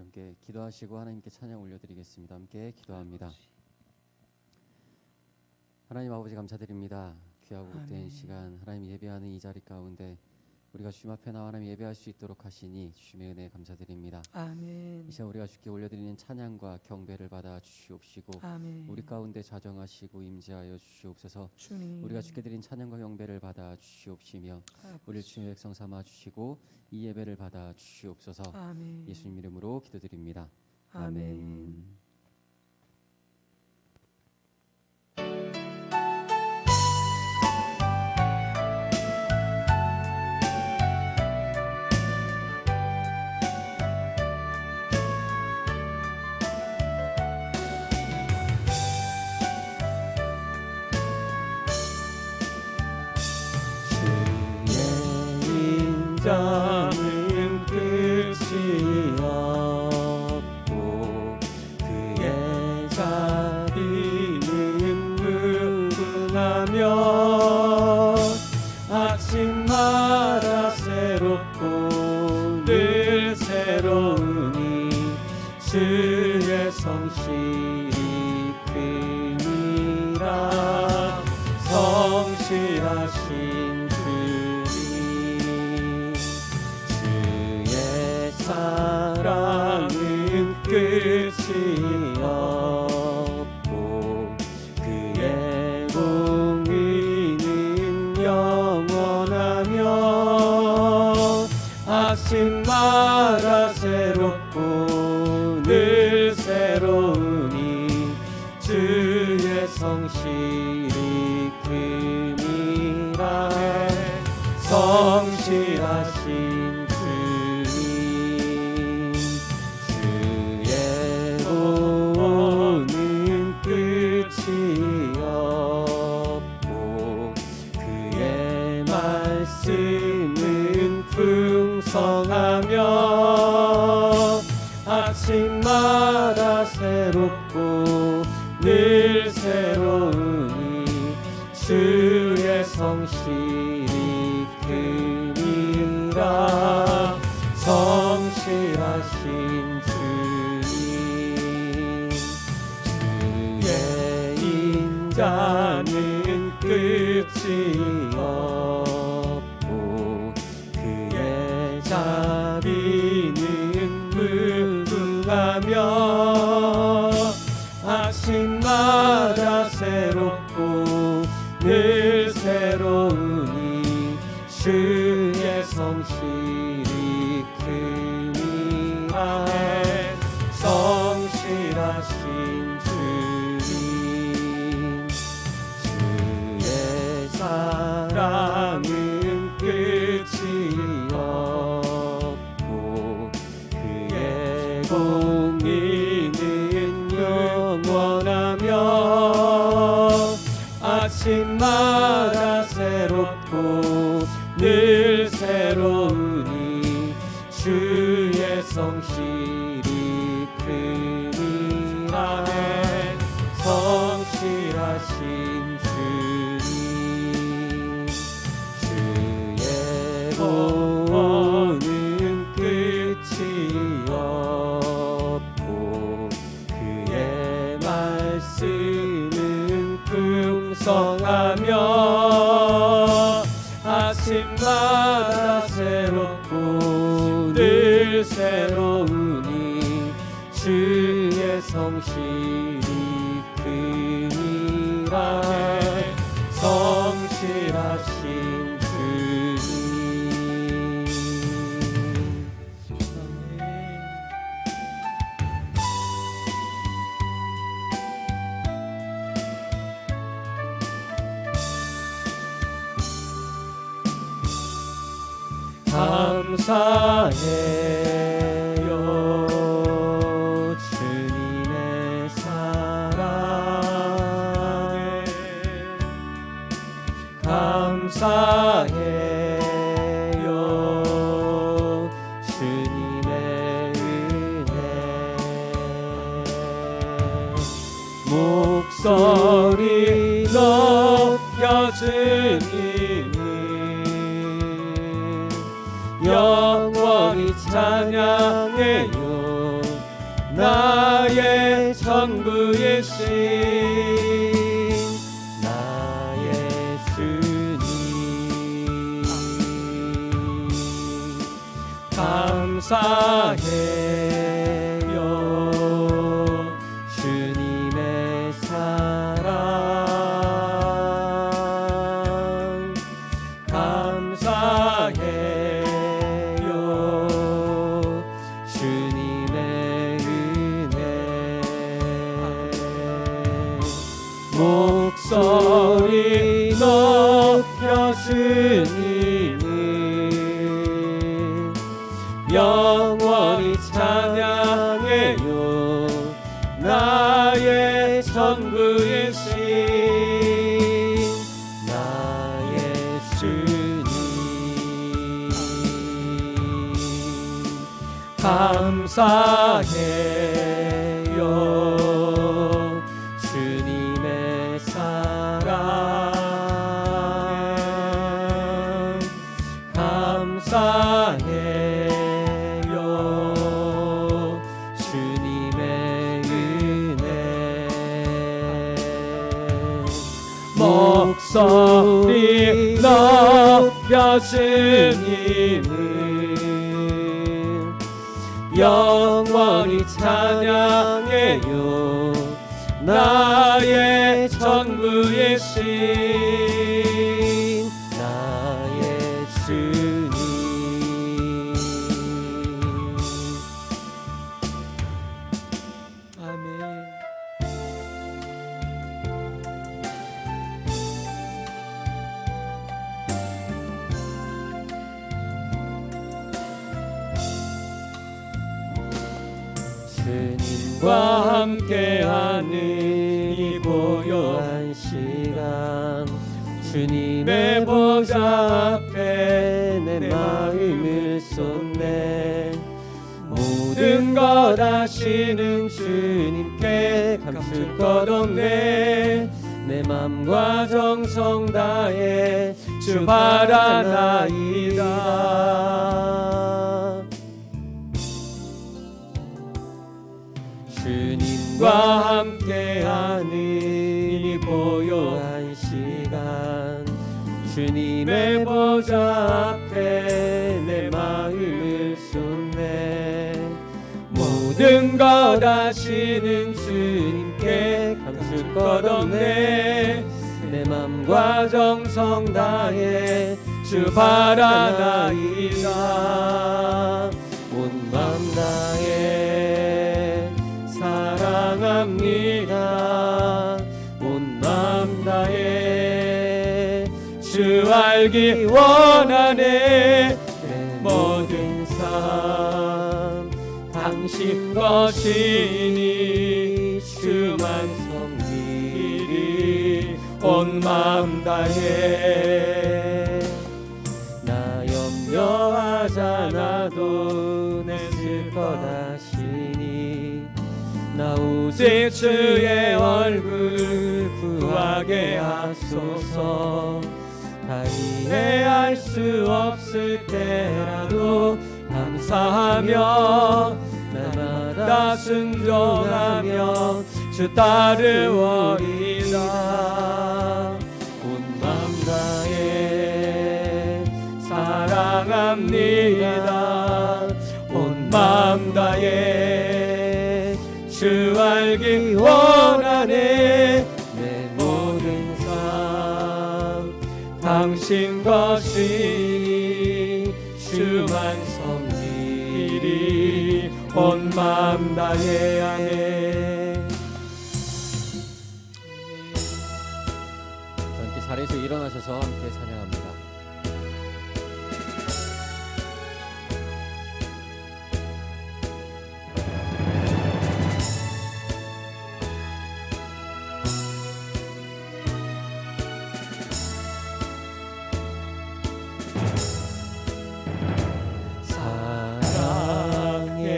함께 기도하시고 하나님께 찬양 올려드리겠습니다. 함께 기도합니다. 하나님 아버지 감사드립니다. 귀하고 복된 시간 하나님 예배하는 이 자리 가운데 우리가 주님 앞에 나와 하나님 예배할 수 있도록 하시니 주님의 은혜 감사드립니다. 아멘. 이 시간 우리가 주께 올려드리는 찬양과 경배를 받아 주시옵시고 아멘. 우리 가운데 자정하시고 임재하여 주시옵소서. 주님. 우리가 주께 드린 찬양과 경배를 받아 주시옵시며 우리를 주님의 백성 삼아 주시고 이 예배를 받아 주시옵소서. 아멘. 예수님 이름으로 기도드립니다. 아멘. 아멘. 인자는 끝이 없고 그의 자비는 무궁하며 아침마다 새롭고 늘 새로우니 주의 성실이 크니라. 성실하신 사랑은 끝이 없고 그의 공의는 영원하며 아침마다 새롭고 늘 새로우니 주의 성실이 크니라. 성실하신 끝이 없고 그의 말씀은 풍성하며 아침마다 새롭고 늘 새로우니 주의 성실이 크니라. 성실하신 자는 끝이 없고 그의 자비는 무궁하며 아침마다 새롭고 늘 새로우니 주의 성실이 크니라. 성실하신 사랑은 끝이 없고 그의 공의는 영원하며 아침마다 새롭고 늘 새로우니 주의 성실이 크니라. 성실하신 구원은 끝이 없고 그의 말씀은 풍성하며 아침마다 새롭고 늘 새로우니 주의 성실이 크니라. 성실하신 감사해요 주님의 사랑에. 감사해요 주님의 은혜. 목소리 높여 주님을 영원히 찬양해요. 나의 전부의 신 나의 주님 감사해요 주님의 사랑 감사해요 주님의 은혜 목소리 높여 주님을 영원히 찬양해요 나의 전부의 신 나의 주님 감사해요 주님의 사랑 감사해요 주님의 은혜 목소리 높여 주님을 영원히 찬양해요 나의 전부의 신 나의 주님 아멘 주님과 함께하는 이 고요한 고요한 시간 주님의 내 보좌 앞에 내 마음을 쏟네 모든 것 아시는 주님께 감출 것 없네 내 맘과 정성 다해 주 바라나이다 주님과 함께하는 이 고요한 시간 주님의 보좌 앞에 내 마음을 쏟네 모든 것 아시는 주님께 감출 것 없네 내 맘과 정성 다해 주 바라나이다 온 맘 다해 사랑합니다 온 맘 다해 주 알기 원하네 내 모든 삶 당신 것이니 주만 섬기리 온 맘 다해 나 염려하잖아도 내쓸 것 아시니 나 오직 주의 얼굴 구하게 하소서 다 이해할 수 없을 때라도 감사하며 날마다 순종하며 주 따르오리다 온 맘 다해 사랑합니다 온 맘 다해 주 알기 원하네 내 모든 삶 당신 것이니 주만 섬기리 온 맘 다해 아멘 함께 자리에서 일어나셔서 함께 찬양합니다.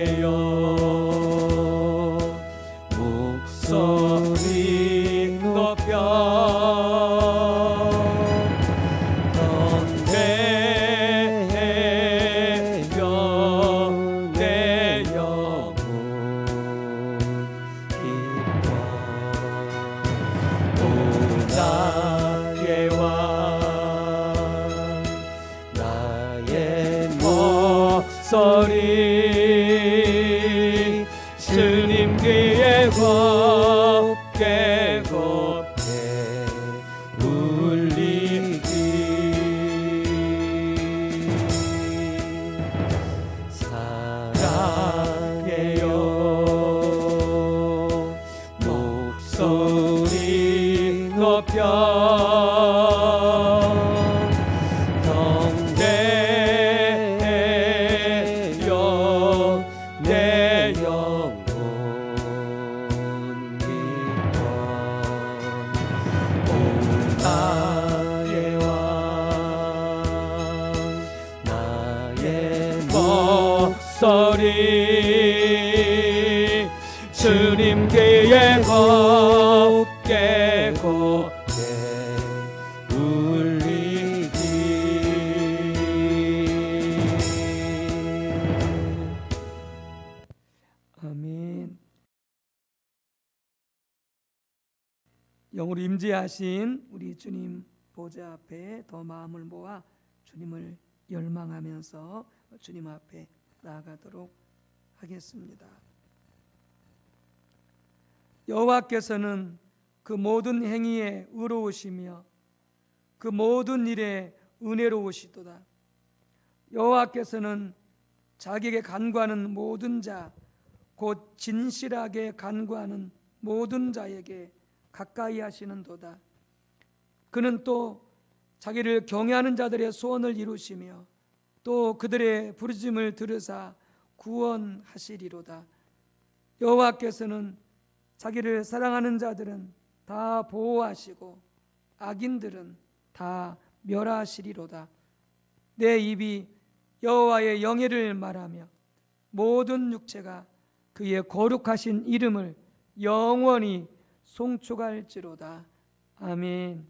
사랑해요 목소리 높여 더 목소리 주님 귀에 곱게 울리기 사랑해요 목소리 높여 경배해요 내 영혼 기뻐 오 나의 왕 나의 목소리 주님 귀에 곱게 아멘. 영으로 임재하신 우리 주님 보좌 앞에 더 마음을 모아 주님을 열망하면서 주님 앞에 나아가도록 하겠습니다. 여호와께서는 그 모든 행위에 의로우시며 그 모든 일에 은혜로우시도다. 여호와께서는 자기에게 간구하는 모든 자 곧 진실하게 간구하는 모든 자에게 가까이 하시는도다. 그는 또 자기를 경외하는 자들의 소원을 이루시며 또 그들의 부르짖음을 들으사 구원하시리로다. 여호와께서는 자기를 사랑하는 자들은 다 보호하시고 악인들은 다 멸하시리로다. 내 입이 여호와의 영예를 말하며 모든 육체가 그의 거룩하신 이름을 영원히 송축할지로다. 아멘.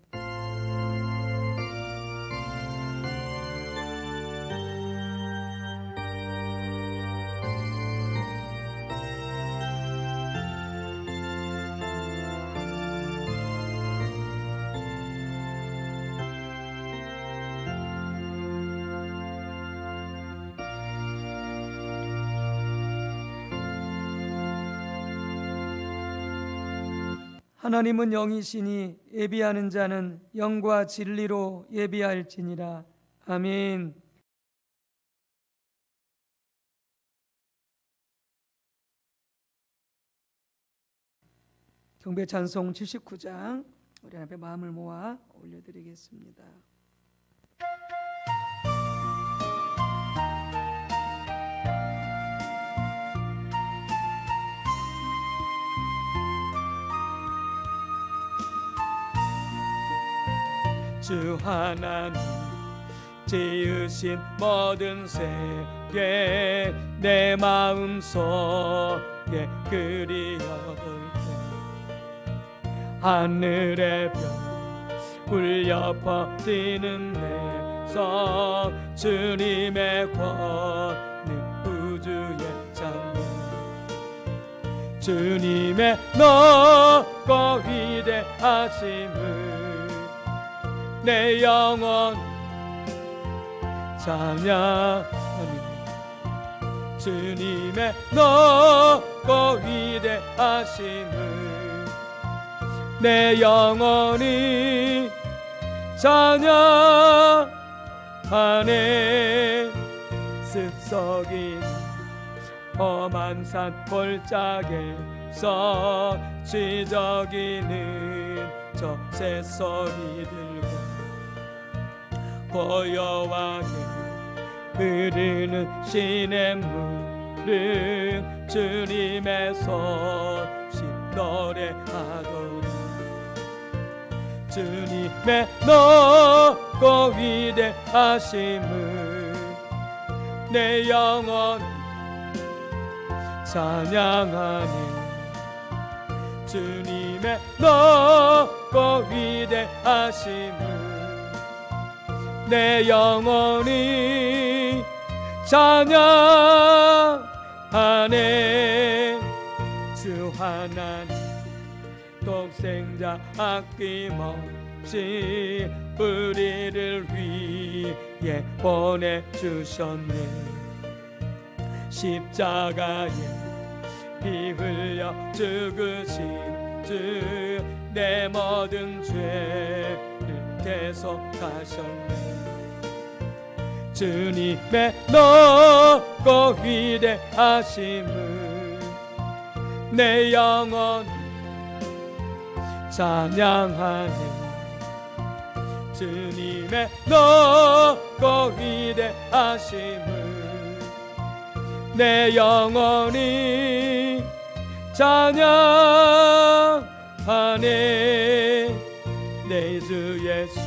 하나님은 영이시니 예비하는 자는 영과 진리로 예비할지니라. 아멘. 경배 찬송 79장 우리 앞에 마음을 모아 올려드리겠습니다. 주 하나님 지으신 모든 세계 내 마음속에 그리어올 때 하늘의 별 울려 퍼지는 내성 주님의 권능 우주의 찬양 주님의 높고 위대하심을 내 영혼 찬양하니 주님의 높고 위대하심을 내 영혼이 찬양하네. 습속인 험한 산 골짜기에서 지저귀는 저 새소리들과 고요하게 흐르는 시냇물은 주님의 손짓 노래하도록 주님의 높고 위대하심을 내 영혼 찬양하니 주님의 높고 위대하심을 내 영혼이 찬양하네. 주 하나님 독생자 아낌없이 우리를 위해 보내주셨네. 십자가에 피 흘려 죽으신 주 내 모든 죄를 대속하셨네. 주님의 높고 위대하심을 내 영혼이 찬양하네. 주님의 높고 위대하심을 내 영혼이 찬양하네. 내 주 예수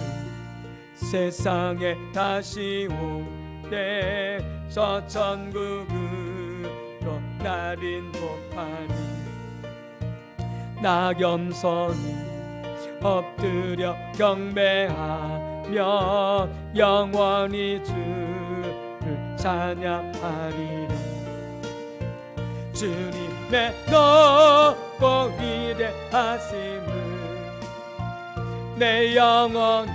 세상에 다시 오대 저 천국으로 날 인도하니 나 겸손히 엎드려 경배하며 영원히 주를 찬양하리라. 주님의 높고 위대하심을 내 영혼이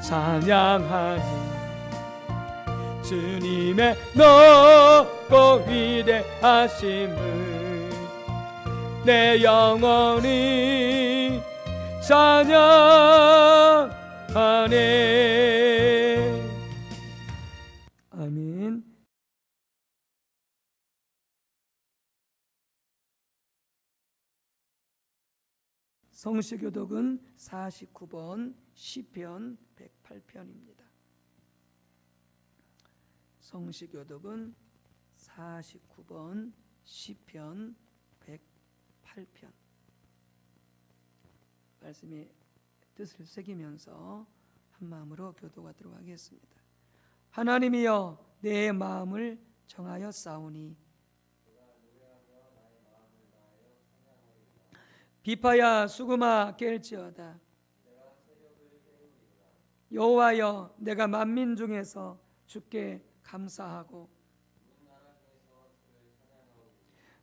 찬양하니 주님의 높고 위대하심을 내 영혼이 찬양하네. 아멘. 성시교독은 49번 시편 108편입니다. 성시교독은 49번 시편 108편. 말씀의 뜻을 새기면서 한 마음으로 교독하도록 하겠습니다. 하나님이여 내 마음을 정하여 싸우니 비파야 수금아 깰지어다. 여호와여 내가 만민 중에서 주께 감사하고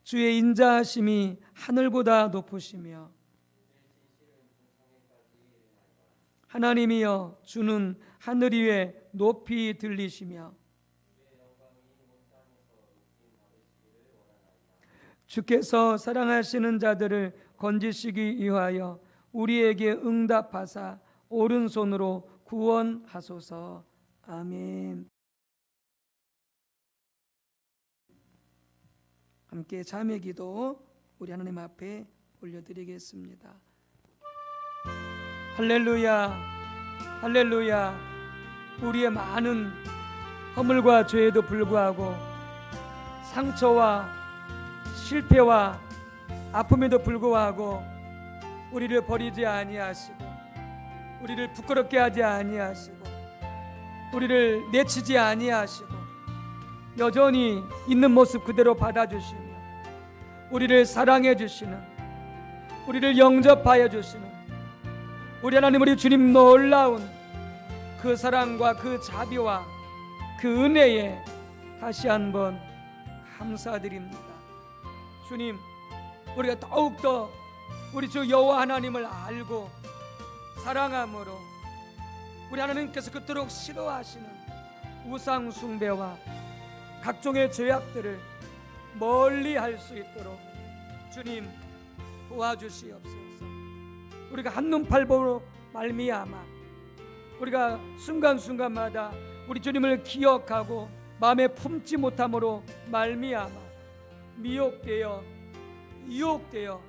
주의 인자하심이 하늘보다 높으시며 하나님이여 주는 하늘 위에 높이 들리시며 주께서 사랑하시는 자들을 건지시기 위하여 우리에게 응답하사 오른손으로 구원하소서. 아멘. 함께 자매 기도 우리 하나님 앞에 올려드리겠습니다. 할렐루야 할렐루야. 우리의 많은 허물과 죄에도 불구하고 상처와 실패와 아픔에도 불구하고 우리를 버리지 아니하시고 우리를 부끄럽게 하지 아니하시고 우리를 내치지 아니하시고 여전히 있는 모습 그대로 받아주시며 우리를 사랑해 주시는, 우리를 영접하여 주시는 우리 하나님, 우리 주님 놀라운 그 사랑과 그 자비와 그 은혜에 다시 한번 감사드립니다. 주님, 우리가 더욱더 우리 주 여호와 하나님을 알고 사랑함으로 우리 하나님께서 그토록 싫어하시는 우상 숭배와 각종의 죄악들을 멀리 할 수 있도록 주님 도와주시옵소서. 우리가 한눈팔보로 말미암아 우리가 순간순간마다 우리 주님을 기억하고 마음에 품지 못함으로 말미암아 미혹되어 유혹되어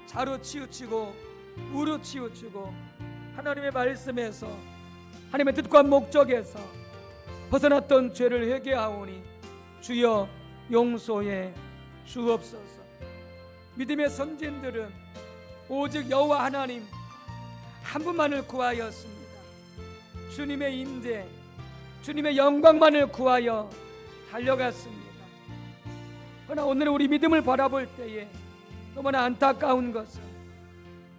자로 치우치고 우로 치우치고 하나님의 말씀에서 하나님의 뜻과 목적에서 벗어났던 죄를 회개하오니 주여 용서해 주옵소서. 믿음의 선진들은 오직 여호와 하나님 한 분만을 구하였습니다. 주님의 인재, 주님의 영광만을 구하여 달려갔습니다. 그러나 오늘 우리 믿음을 바라볼 때에 너무나 안타까운 것은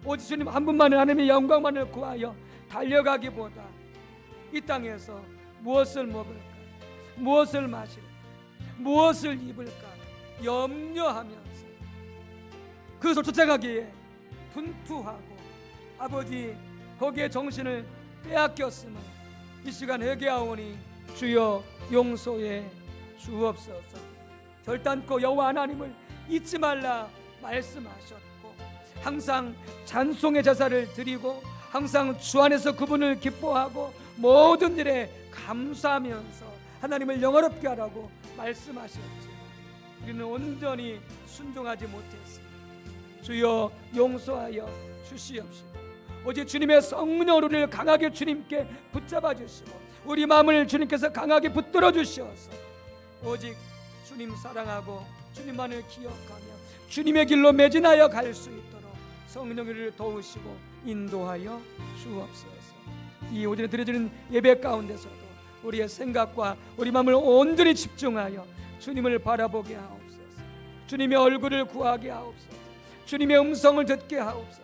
오직 주님 한 분만을, 하나님의 영광만을 구하여 달려가기보다 이 땅에서 무엇을 먹을까, 무엇을 마실까, 무엇을 입을까 염려하면서 그것을 쫓아가기에 분투하고 아버지 거기에 정신을 빼앗겼음을 이 시간 회개하오니 주여 용서해 주옵소서. 결단코 여호와 하나님을 잊지 말라 말씀하셨고 항상 찬송의 제사를 드리고 항상 주 안에서 그분을 기뻐하고 모든 일에 감사하면서 하나님을 영화롭게 하라고 말씀하셨지. 우리는 온전히 순종하지 못했습니다. 주여 용서하여 주시옵시고 오직 주님의 성령 우리를 강하게 주님께 붙잡아 주시고 우리 마음을 주님께서 강하게 붙들어 주시어서 오직 주님 사랑하고 주님만을 기억하며 주님의 길로 매진하여 갈 수 있도록 성령이 우리를 도우시고 인도하여 주옵소서. 이 오전에 드려지는 예배 가운데서도 우리의 생각과 우리 마음을 온전히 집중하여 주님을 바라보게 하옵소서. 주님의 얼굴을 구하게 하옵소서. 주님의 음성을 듣게 하옵소서.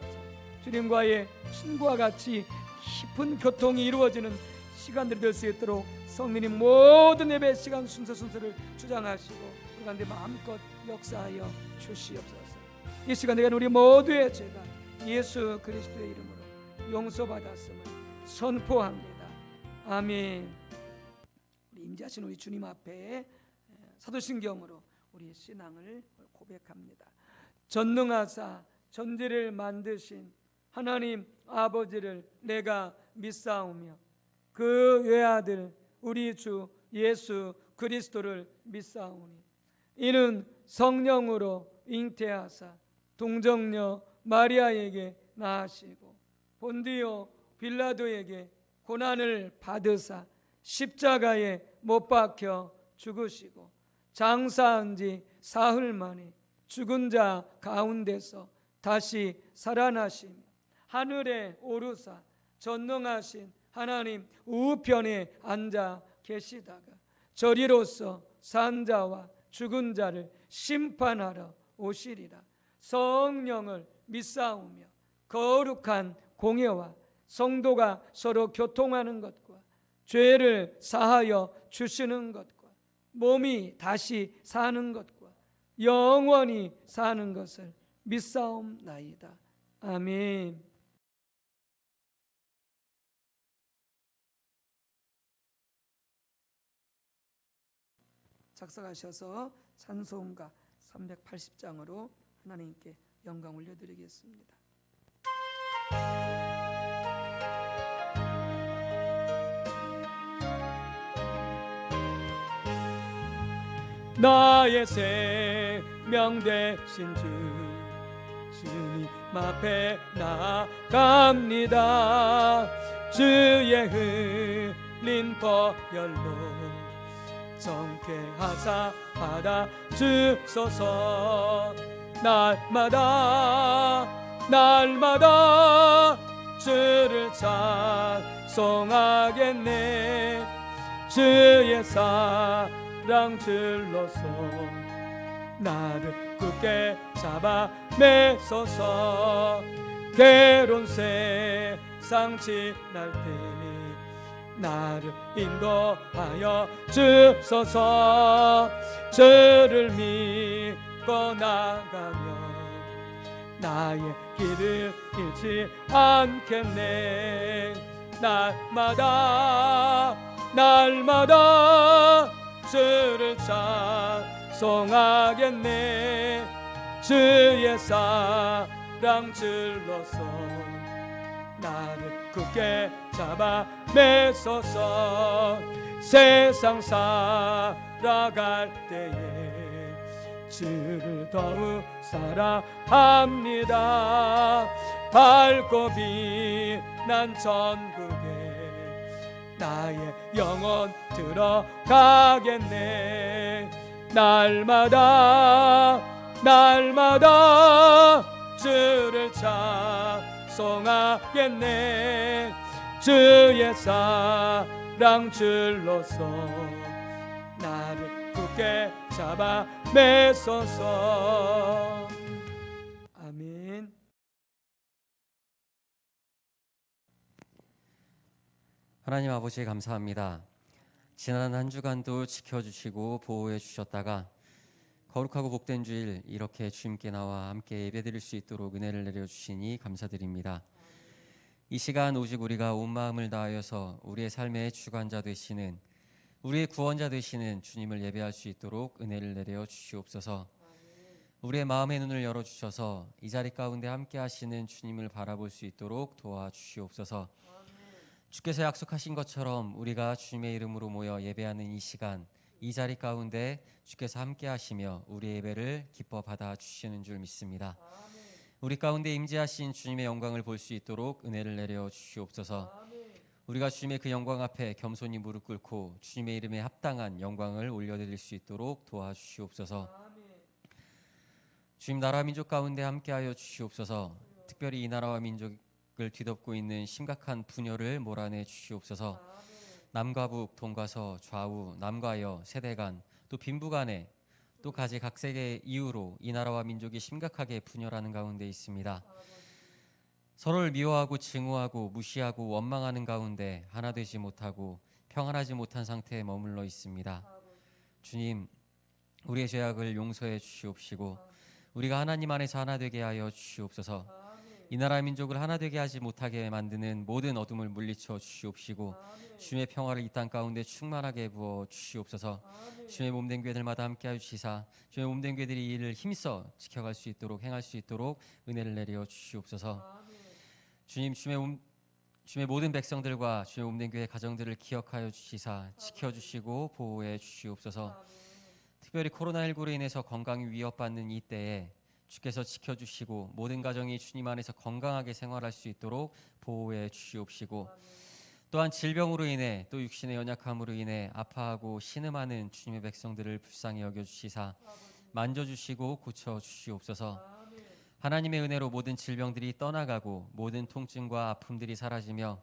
주님과의 친구와 같이 깊은 교통이 이루어지는 시간들이 될 수 있도록 성령님 모든 예배 시간 순서를 주장하시고 우리 가운데 마음껏 역사하여 주시옵소서. 이 시간에 우리 모두의 죄가 예수 그리스도의 이름으로 용서받았음을 선포합니다. 아멘. 우리 임재하신 우리 주님 앞에 사도신경으로 우리 신앙을 고백합니다. 전능하사 전지를 만드신 하나님 아버지를 내가 믿사오며 그 외아들 우리 주 예수 그리스도를 믿사오니 이는 성령으로 잉태하사 동정녀 마리아에게 낳으시고 본디오 빌라도에게 고난을 받으사 십자가에 못 박혀 죽으시고 장사한 지 사흘 만에 죽은 자 가운데서 다시 살아나시며 하늘에 오르사 전능하신 하나님 우편에 앉아 계시다가 저리로서 산 자와 죽은 자를 심판하러 오시리라. 성령을 믿사오며 거룩한 공예와 성도가 서로 교통하는 것과 죄를 사하여 주시는 것과 몸이 다시 사는 것과 영원히 사는 것을 믿사옵나이다. 아멘. 작사하셔서 찬송가 380장으로 하나님께 영광 올려드리겠습니다. 나의 생명 되신 주님 앞에 나아갑니다. 주의 흘린 보혈로 정케 하사 받아 주소서. 날마다 주를 찬송하겠네. 주의 사랑 줄로서 나를 굳게 잡아 매소서. 괴로운 세상 지날 때 나를 인도하여 주소서. 주를 믿고 나가면 나의 길을 잃지 않겠네. 날마다 주를 찬송하겠네. 주의 사랑 줄로서 나를 굳게 잡아 매소서. 세상 살아갈 때에 주를 더욱 사랑합니다. 밝고 빛난 천국에 나의 영혼 들어가겠네. 날마다 주를 찬송하겠네. 주의 사랑 줄로서 나를 굳게 잡아 매소서. 아멘. 하나님 아버지 감사합니다. 지난 한 주간도 지켜주시고 보호해 주셨다가 거룩하고 복된 주일 이렇게 주님께 나와 함께 예배드릴 수 있도록 은혜를 내려주시니 감사드립니다. 이 시간 오직 우리가 온 마음을 다하여서 우리의 삶의 주관자 되시는 우리의 구원자 되시는 주님을 예배할 수 있도록 은혜를 내려 주시옵소서. 우리의 마음의 눈을 열어주셔서 이 자리 가운데 함께 하시는 주님을 바라볼 수 있도록 도와주시옵소서. 주께서 약속하신 것처럼 우리가 주님의 이름으로 모여 예배하는 이 시간, 이 자리 가운데 주께서 함께 하시며 우리의 예배를 기뻐 받아 주시는 줄 믿습니다. 우리 가운데 임재하신 주님의 영광을 볼 수 있도록 은혜를 내려 주시옵소서. 우리가 주님의 그 영광 앞에 겸손히 무릎 꿇고 주님의 이름에 합당한 영광을 올려드릴 수 있도록 도와주시옵소서. 주님, 나라 민족 가운데 함께하여 주시옵소서. 특별히 이 나라와 민족을 뒤덮고 있는 심각한 분열을 몰아내 주시옵소서. 남과 북, 동과 서, 좌우, 남과 여, 세대 간, 또 빈부 간에 또 각색의 이유로 이 나라와 민족이 심각하게 분열하는 가운데 있습니다. 서로를 미워하고 증오하고 무시하고 원망하는 가운데 하나 되지 못하고 평안하지 못한 상태에 머물러 있습니다. 주님, 우리의 죄악을 용서해 주시옵시고 우리가 하나님 안에서 하나 되게 하여 주시옵소서. 이 나라 민족을 하나 되게 하지 못하게 만드는 모든 어둠을 물리쳐 주시옵시고 주님의 평화를 이 땅 가운데 충만하게 부어 주시옵소서. 주님의 몸된 교회들마다 함께하여 주시사 주님의 몸된 교회들이 이 일을 힘써 지켜갈 수 있도록 행할 수 있도록 은혜를 내려 주시옵소서. 주님, 주님의 모든 백성들과 주님의 몸된 교회 가정들을 기억하여 주시사 지켜주시고 보호해 주시옵소서. 특별히 코로나19로 인해서 건강이 위협받는 이 때에 주께서 지켜주시고 모든 가정이 주님 안에서 건강하게 생활할 수 있도록 보호해 주시옵시고 또한 질병으로 인해 또 육신의 연약함으로 인해 아파하고 신음하는 주님의 백성들을 불쌍히 여겨주시사 만져주시고 고쳐주시옵소서. 하나님의 은혜로 모든 질병들이 떠나가고 모든 통증과 아픔들이 사라지며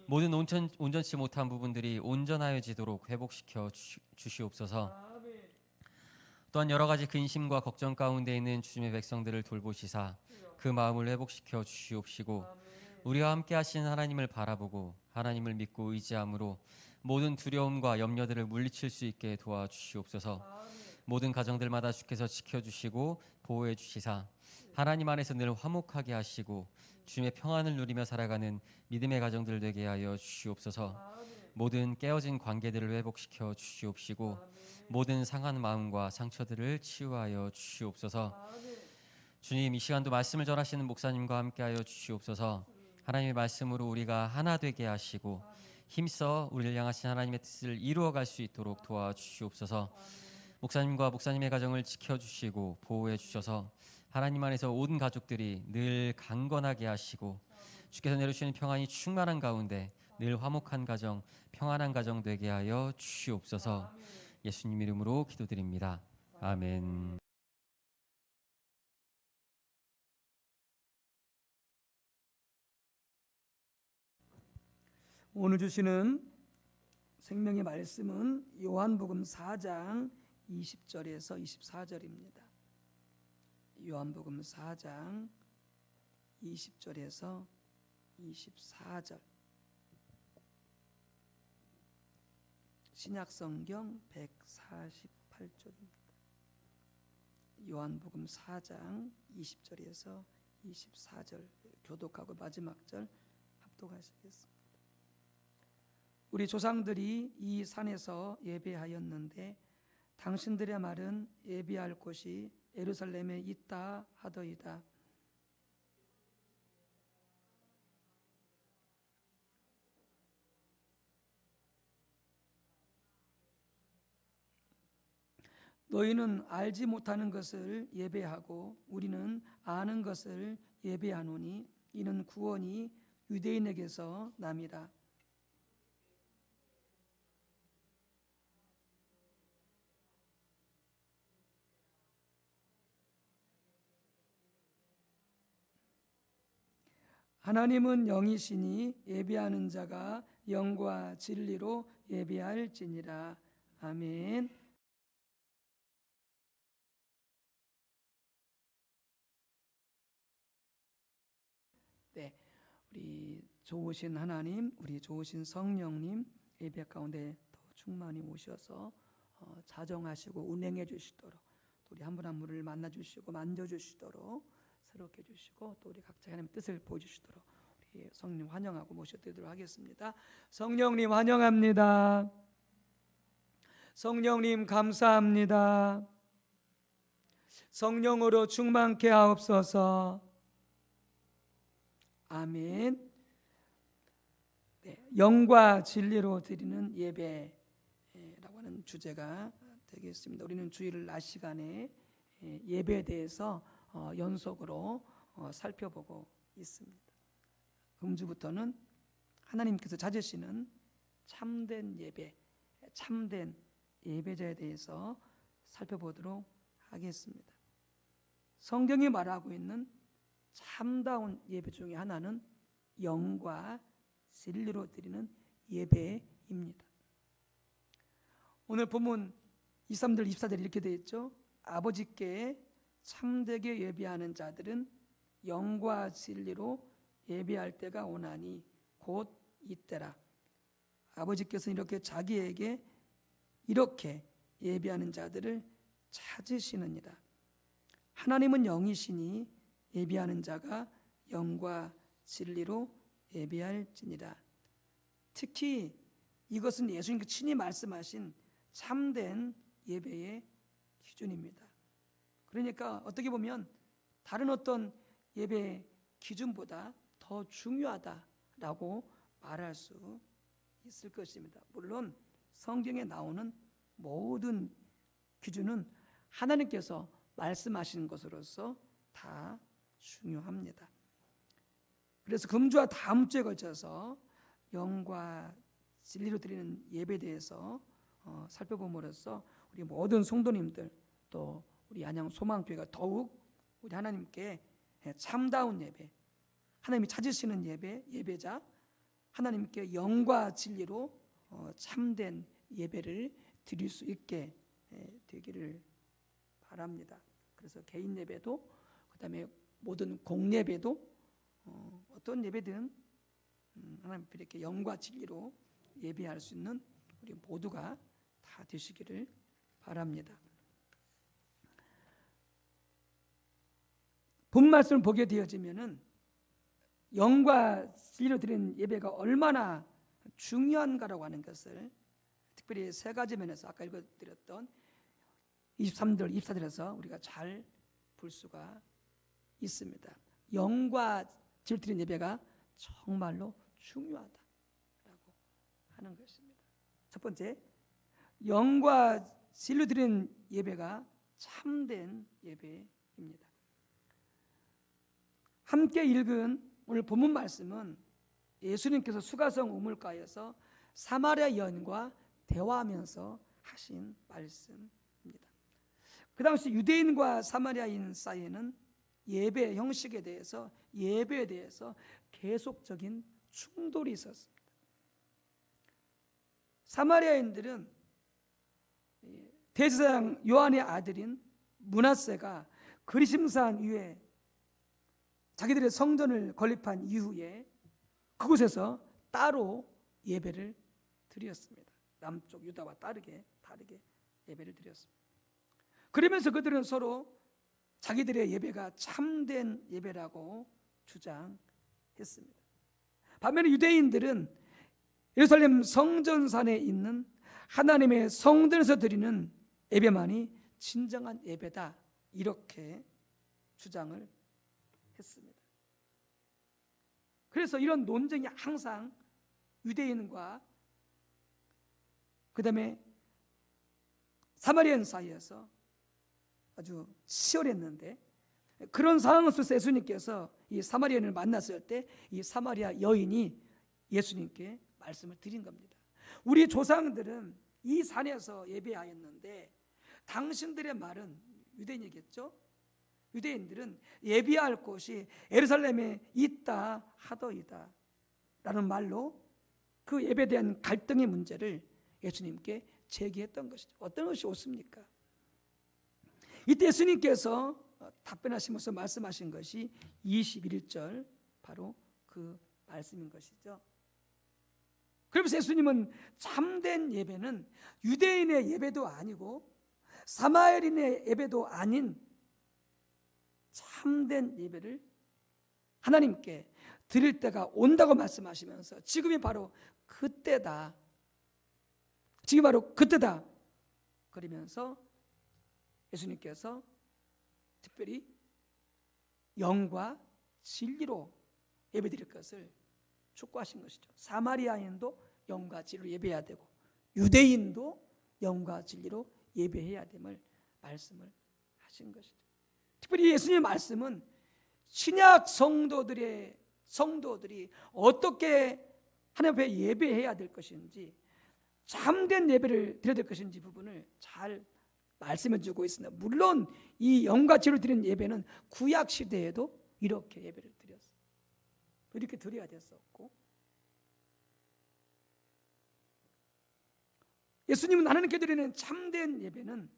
모든 온전치 못한 부분들이 온전하여지도록 회복시켜 주시옵소서. 또한 여러 가지 근심과 걱정 가운데 있는 주님의 백성들을 돌보시사 그 마음을 회복시켜 주시옵시고 우리와 함께 하신 하나님을 바라보고 하나님을 믿고 의지함으로 모든 두려움과 염려들을 물리칠 수 있게 도와주시옵소서. 모든 가정들마다 주께서 지켜주시고 보호해 주시사 하나님 안에서 늘 화목하게 하시고 주님의 평안을 누리며 살아가는 믿음의 가정들 되게 하여 주시옵소서. 모든 깨어진 관계들을 회복시켜 주시옵시고 모든 상한 마음과 상처들을 치유하여 주시옵소서. 주님, 이 시간도 말씀을 전하시는 목사님과 함께하여 주시옵소서. 하나님의 말씀으로 우리가 하나 되게 하시고 힘써 우리를 향하신 하나님의 뜻을 이루어갈 수 있도록 도와주시옵소서. 목사님과 목사님의 가정을 지켜주시고 보호해 주셔서 하나님 안에서 모든 가족들이 늘 강건하게 하시고 주께서 내려주시는 평안이 충만한 가운데 늘 화목한 가정, 평안한 가정 되게 하여 주시옵소서. 예수님 이름으로 기도드립니다. 아멘. 오늘 주시는 생명의 말씀은 요한복음 4장 20절에서 24절입니다. 요한복음 4장 20절에서 24절. 신약성경 148쪽입니다. 요한복음 4장 20절에서 24절 교독하고 마지막 절 합독하시겠습니다. 우리 조상들이 이 산에서 예배하였는데 당신들의 말은 예배할 곳이 예루살렘에 있다 하더이다. 너희는 알지 못하는 것을 예배하고 우리는 아는 것을 예배하노니 이는 구원이 유대인에게서 남이라. 하나님은 영이시니 예배하는 자가 영과 진리로 예배할지니라. 아멘. 네, 우리 좋으신 하나님, 우리 좋으신 성령님 예배 가운데 더 충만히 오셔서 자정하시고 운행해 주시도록 또 우리 한 분 한 분을 만나 주시고 만져 주시도록 새롭게 해주시고 또 우리 각자 하나님의 뜻을 보여주시도록 우리 성령 환영하고 모셔드리도록 하겠습니다. 성령님 환영합니다. 성령님 감사합니다. 성령으로 충만케 하옵소서. 아멘. 네, 영과 진리로 드리는 예배라고 하는 주제가 되겠습니다. 우리는 주일 낮 시간에 예배에 대해서 연속으로 살펴보고 있습니다. 금주부터는 하나님께서 찾으시는 참된 예배, 참된 예배자에 대해서 살펴보도록 하겠습니다. 성경이 말하고 있는 참다운 예배 중에 하나는 영과 진리로 드리는 예배입니다. 오늘 본문 23절 24절에 이렇게 되어 있죠. 아버지께 참되게 예배하는 자들은 영과 진리로 예배할 때가 오나니 곧 이때라. 아버지께서는 이렇게 자기에게 이렇게 예배하는 자들을 찾으시느니라. 하나님은 영이시니 예배하는 자가 영과 진리로 예배할지니라. 특히 이것은 예수님께서 친히 말씀하신 참된 예배의 기준입니다. 그러니까 어떻게 보면 다른 어떤 예배 기준보다 더 중요하다라고 말할 수 있을 것입니다. 물론 성경에 나오는 모든 기준은 하나님께서 말씀하시는 것으로서 다 중요합니다. 그래서 금주와 다음 주에 걸쳐서 영과 진리로 드리는 예배에 대해서 살펴봄으로써 우리 모든 성도님들 또 우리 안양 소망교회가 더욱 우리 하나님께 참다운 예배, 하나님이 찾으시는 예배, 예배자, 하나님께 영과 진리로 참된 예배를 드릴 수 있게 되기를 바랍니다. 그래서 개인 예배도 그다음에 모든 공예배도 어떤 예배든 하나님 이렇게 영과 진리로 예배할 수 있는 우리 모두가 다 되시기를 바랍니다. 본 말씀을 보게 되어지면은 영과 진리로 드리는 예배가 얼마나 중요한가라고 하는 것을 특별히 세 가지 면에서 아까 읽어드렸던 23절, 24절에서 우리가 잘 볼 수가 있습니다. 영과 진리로 드리는 예배가 정말로 중요하다라고 하는 것입니다. 첫 번째, 영과 진리로 드리는 예배가 참된 예배입니다. 함께 읽은 오늘 본문 말씀은 예수님께서 수가성 우물가에서 사마리아 여인과 대화하면서 하신 말씀입니다. 그 당시 유대인과 사마리아인 사이에는 예배 형식에 대해서, 예배에 대해서 계속적인 충돌이 있었습니다. 사마리아인들은 대제사장 요한의 아들인 므낫세가 그리심산 위에 자기들의 성전을 건립한 이후에 그곳에서 따로 예배를 드렸습니다. 남쪽 유다와 다르게 예배를 드렸습니다. 그러면서 그들은 서로 자기들의 예배가 참된 예배라고 주장했습니다. 반면에 유대인들은 예루살렘 성전산에 있는 하나님의 성전에서 드리는 예배만이 진정한 예배다, 이렇게 주장을 했습니다. 그래서 이런 논쟁이 항상 유대인과 그 다음에 사마리아인 사이에서 아주 치열했는데, 그런 상황 속에서 예수님께서 이 사마리아인을 만났을 때 이 사마리아 여인이 예수님께 말씀을 드린 겁니다. 우리 조상들은 이 산에서 예배하였는데 당신들의 말은, 유대인이겠죠? 유대인들은 예배할 곳이 예루살렘에 있다 하더이다 라는 말로 그 예배에 대한 갈등의 문제를 예수님께 제기했던 것이죠. 어떤 것이 옳습니까? 이때 예수님께서 답변하시면서 말씀하신 것이 21절 바로 그 말씀인 것이죠. 그러면서 예수님은 참된 예배는 유대인의 예배도 아니고 사마리아인의 예배도 아닌 참된 예배를 하나님께 드릴 때가 온다고 말씀하시면서 지금이 바로 그때다, 지금 바로 그때다 그러면서 예수님께서 특별히 영과 진리로 예배드릴 것을 촉구하신 것이죠. 사마리아인도 영과 진리로 예배해야 되고 유대인도 영과 진리로 예배해야 됨을 말씀을 하신 것이죠. 특별히 예수님의 말씀은 신약 성도들이 어떻게 하나님 앞에 예배해야 될 것인지, 참된 예배를 드려야 될 것인지 부분을 잘 말씀해 주고 있습니다. 물론 이 영과 진리로 드리는 예배는 구약 시대에도 이렇게 예배를 드렸어요. 이렇게 드려야 됐었고, 예수님은 하나님께 드리는 참된 예배는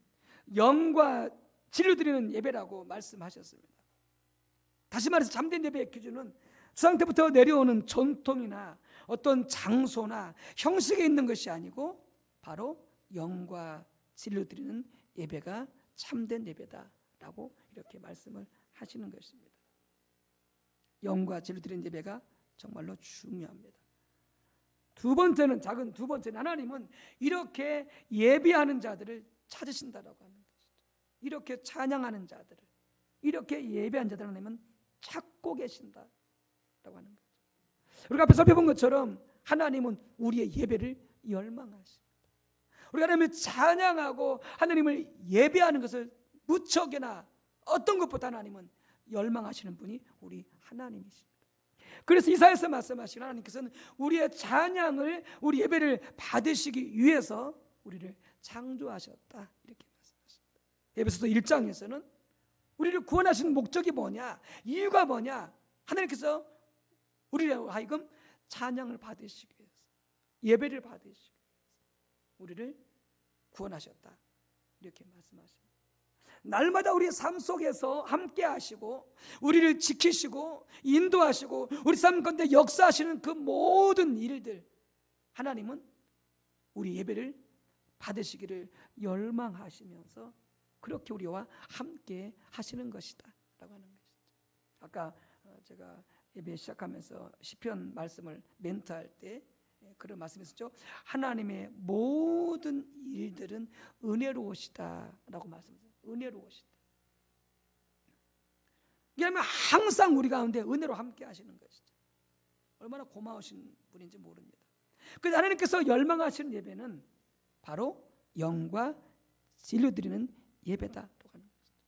영과 진리로 드리는 예배라고 말씀하셨습니다. 다시 말해서 참된 예배의 기준은 주상 때부터 내려오는 전통이나 어떤 장소나 형식에 있는 것이 아니고 바로 영과 진리로 드리는 예배가 참된 예배다라고 이렇게 말씀을 하시는 것입니다. 영과 진리로 드리는 예배가 정말로 중요합니다. 작은 두 번째는 하나님은 이렇게 예배하는 자들을 찾으신다라고 하는 것이죠. 이렇게 찬양하는 자들을, 이렇게 예배한 자들을 하나님은 찾고 계신다라고 하는 거죠. 우리가 앞에 살펴본 것처럼 하나님은 우리의 예배를 열망하십니다. 우리가 하나님을 찬양하고 하나님을 예배하는 것을 무척이나 어떤 것보다 하나님은 열망하시는 분이 우리 하나님이십니다. 그래서 이사야서 말씀하신 하나님께서는 우리의 찬양을, 우리 예배를 받으시기 위해서 우리를 창조하셨다 이렇게 말씀하십니다. 에베소서 1장에서는 우리를 구원하신 목적이 뭐냐, 이유가 뭐냐, 하나님께서 우리로 하여금 찬양을 받으시기 위해서, 예배를 받으시기 위해서 우리를 구원하셨다 이렇게 말씀하십니다. 날마다 우리의 삶 속에서 함께 하시고 우리를 지키시고 인도하시고 우리 삶 가운데 역사하시는 그 모든 일들, 하나님은 우리 예배를 받으시기를 열망하시면서 그렇게 우리와 함께 하시는 것이다 라고 하는 것이죠. 아까 제가 예배 시작하면서 시편 말씀을 멘트할 때 그런 말씀했었죠. 하나님의 모든 일들은 은혜로우시다 라고 말씀했어요. 은혜로우시다. 왜냐하면 항상 우리 가운데 은혜로 함께 하시는 것이죠. 얼마나 고마우신 분인지 모릅니다. 그래서 하나님께서 열망하시는 예배는 바로 영과 진리로 드리는 예배다라고 하는 것이죠.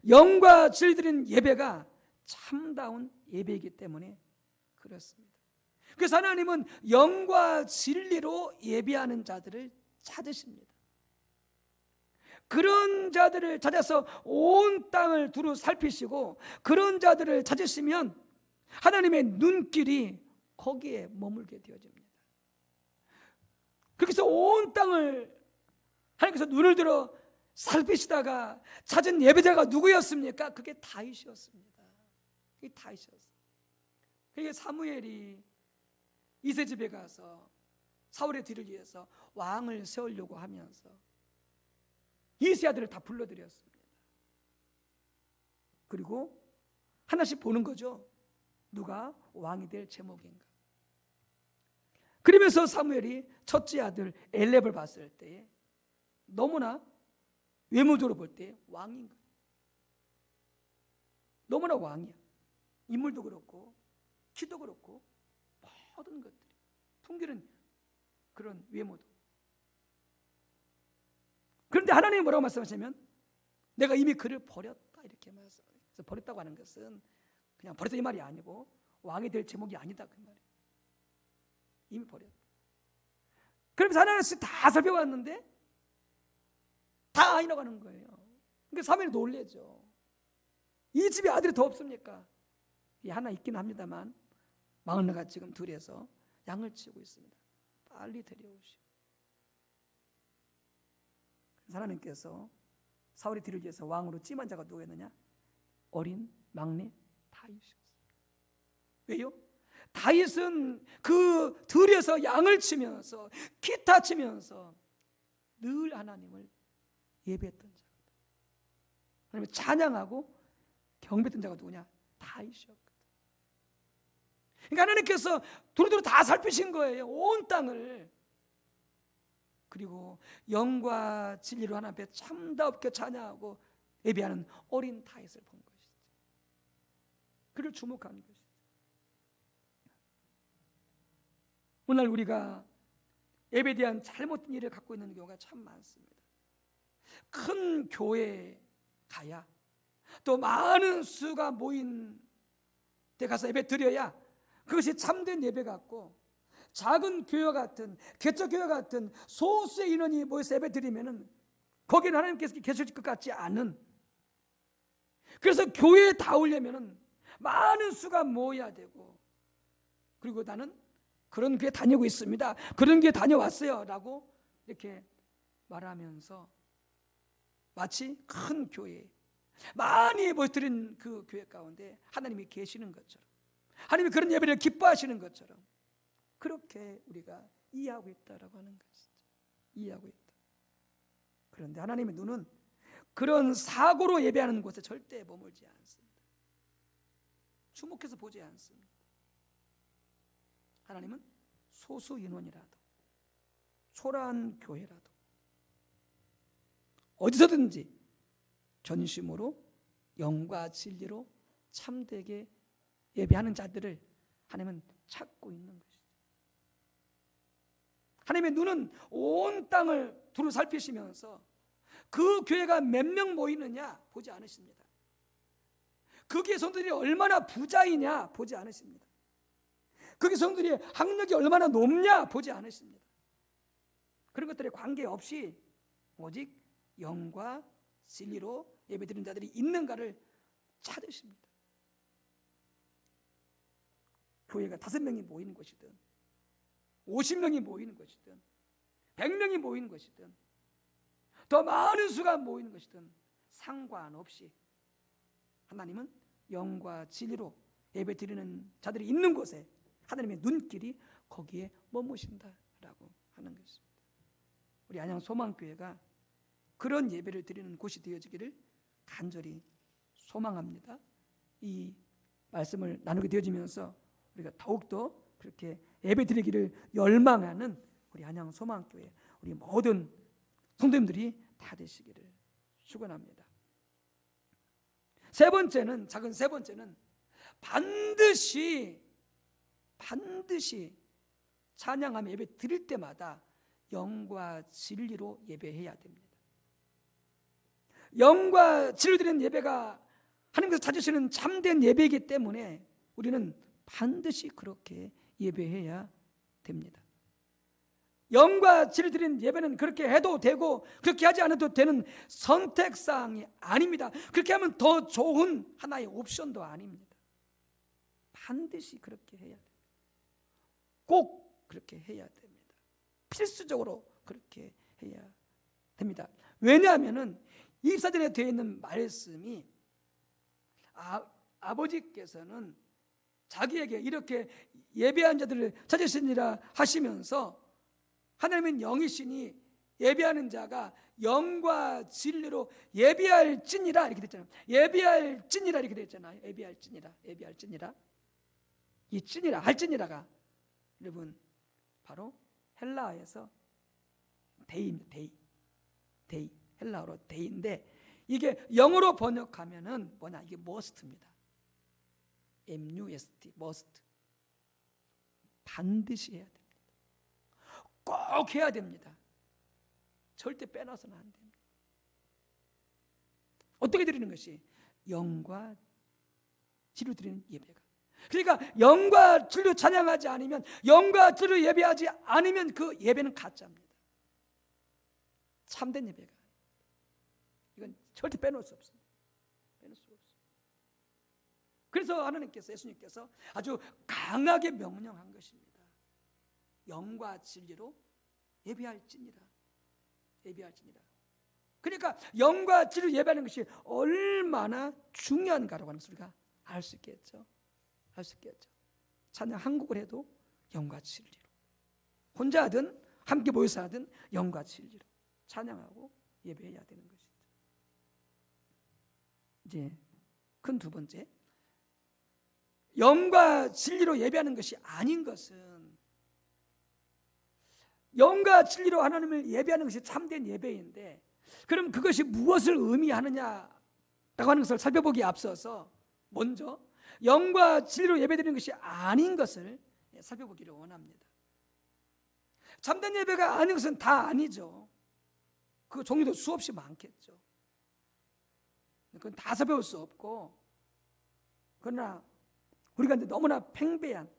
영과 진리로 드리는 예배가 참다운 예배이기 때문에 그렇습니다. 그래서 하나님은 영과 진리로 예배하는 자들을 찾으십니다. 그런 자들을 찾아서 온 땅을 두루 살피시고 그런 자들을 찾으시면 하나님의 눈길이 거기에 머물게 되어집니다. 그렇게 해서 온 땅을 하나님께서 눈을 들어 살피시다가 찾은 예배자가 누구였습니까? 그게 다윗이었습니다. 그게 다윗이었어요. 그게 사무엘이 이새 집에 가서 사울의 뒤를 이어서 왕을 세우려고 하면서 이세 아들을 다 불러들였습니다. 그리고 하나씩 보는 거죠. 누가 왕이 될 제목인가. 그러면서 사무엘이 첫째 아들 엘렙을 봤을 때에 너무나 외모적으로 볼 때 왕인 거예요. 너무나 왕이야. 인물도 그렇고 키도 그렇고 모든 것들이 풍기는 그런 외모도. 그런데 하나님이 뭐라고 말씀하시냐면 내가 이미 그를 버렸다 이렇게 말씀해요. 그래서 버렸다고 하는 것은 그냥 버렸다 이 말이 아니고 왕이 될 제목이 아니다 그 말이에요. 이미 버렸다. 그러면서 하나님씩 다 살펴봤는데 다 아니라고 하는 거예요. 그러니까 사무엘이 놀래죠. 이 집에 아들이 더 없습니까? 하나 있긴 합니다만 막내가 지금 둘이서 양을 치고 있습니다. 빨리 데려오시오. 하나님께서 사울의 뒤를 이어서 왕으로 찜한 자가 누구였느냐? 어린 막내 다윗이었어요. 왜요? 다윗은 그 들에서 양을 치면서 기타 치면서 늘 하나님을 예배했던 자가, 하나님을 찬양하고 경배했던 자가 누구냐? 다윗이었거든. 그러니까 하나님께서 두루두루 다 살피신 거예요. 온 땅을. 그리고 영과 진리로 하나님 앞에 참다롭게 찬양하고 예배하는 어린 다윗을 본 것이죠. 그를 주목한 것이죠. 오늘 우리가 예배에 대한 잘못된 이해를 갖고 있는 경우가 참 많습니다. 큰 교회에 가야, 또 많은 수가 모인 데 가서 예배 드려야 그것이 참된 예배 같고, 작은 교회 같은, 개척교회 같은 소수의 인원이 모여서 예배 드리면은 거기는 하나님께서 계실 것 같지 않은, 그래서 교회에 다 오려면은 많은 수가 모여야 되고, 그리고 나는 그런 교회 다니고 있습니다, 그런 교회 다녀왔어요 라고 이렇게 말하면서 마치 큰 교회, 많이 모여드린 그 교회 가운데 하나님이 계시는 것처럼, 하나님이 그런 예배를 기뻐하시는 것처럼 그렇게 우리가 이해하고 있다라고 하는 것이죠. 이해하고 있다. 그런데 하나님의 눈은 그런 사고로 예배하는 곳에 절대 머물지 않습니다. 주목해서 보지 않습니다. 하나님은 소수 인원이라도, 초라한 교회라도 어디서든지 전심으로 영과 진리로 참되게 예배하는 자들을 하나님은 찾고 있는 것이죠. 하나님의 눈은 온 땅을 두루 살피시면서 그 교회가 몇 명 모이느냐 보지 않으십니다. 그 교회 성도들이 얼마나 부자이냐 보지 않으십니다. 그 교회 성도들이 학력이 얼마나 높냐 보지 않으십니다. 그런 것들에 관계없이 오직 영과 진리로 예배드리는 자들이 있는가를 찾으십니다. 교회가 5명이 모이는 것이든 50명이 모이는 것이든 100명이 모이는 것이든 더 많은 수가 모이는 것이든 상관없이 하나님은 영과 진리로 예배드리는 자들이 있는 곳에 하나님의 눈길이 거기에 머무신다라고 하는 것입니다. 우리 안양 소망교회가 그런 예배를 드리는 곳이 되어지기를 간절히 소망합니다. 이 말씀을 나누게 되어지면서 우리가 더욱더 그렇게 예배 드리기를 열망하는 우리 안양 소망교회, 우리 모든 성도님들이 다 되시기를 축원합니다. 작은 세 번째는 반드시 찬양하며 예배 드릴 때마다 영과 진리로 예배해야 됩니다. 영과 진리로 드리는 예배가 하나님께서 찾으시는 참된 예배이기 때문에 우리는 반드시 그렇게 예배해야 됩니다. 영과 진리로 드리는 예배는 그렇게 해도 되고 그렇게 하지 않아도 되는 선택사항이 아닙니다. 그렇게 하면 더 좋은 하나의 옵션도 아닙니다. 반드시 그렇게 해야 됩니다. 꼭 그렇게 해야 됩니다. 필수적으로 그렇게 해야 됩니다. 왜냐하면 24절에 되어 있는 말씀이 아버지께서는 자기에게 이렇게 예배한 자들을 찾으시니라 하시면서 하나님은 영이시니 예배하는 자가 영과 진리로 예배할지니라 이렇게 됐잖아요. 예배할지니라 이렇게 됐잖아요. 예배할지니라. 이 찐이라 할지니라가 여러분 바로 헬라어에서 데이입니다. 데이. 헬라어로 데이인데 이게 영어로 번역하면은 뭐냐? 이게 must입니다. MUST, must. 반드시 해야 됩니다. 꼭 해야 됩니다. 절대 빼놔서는 안 됩니다. 어떻게 드리는 것이? 영과 진리로 드리는 예배가. 그러니까 영과 진리로 찬양하지 않으면, 영과 진리로 예배하지 않으면 그 예배는 가짜입니다. 참된 예배가. 이건 절대 빼놓을 수 없습니다. 빼놓을 수 없습니다. 그래서 하나님께서, 예수님께서 아주 강하게 명령한 것입니다. 영과 진리로 예배할지니라. 그러니까 영과 진리로 예배하는 것이 얼마나 중요한가라고 하는 소리가 알 수 있겠죠. 찬양 한 곡을 해도 영과 진리로, 혼자 하든 함께 모여서 하든 영과 진리로 찬양하고 예배해야 되는 것이죠. 이제 큰 두 번째, 영과 진리로 예배하는 것이 아닌 것은 영과 진리로 하나님을 예배하는 것이 참된 예배인데, 그럼 그것이 무엇을 의미하느냐라고 하는 것을 살펴보기에 앞서서 먼저 영과 진리로 예배드리는 것이 아닌 것을 살펴보기를 원합니다. 참된 예배가 아닌 것은 다 아니죠. 그 종류도 수없이 많겠죠. 그건 다 살펴볼 수 없고, 그러나 우리가 이제 너무나 팽배한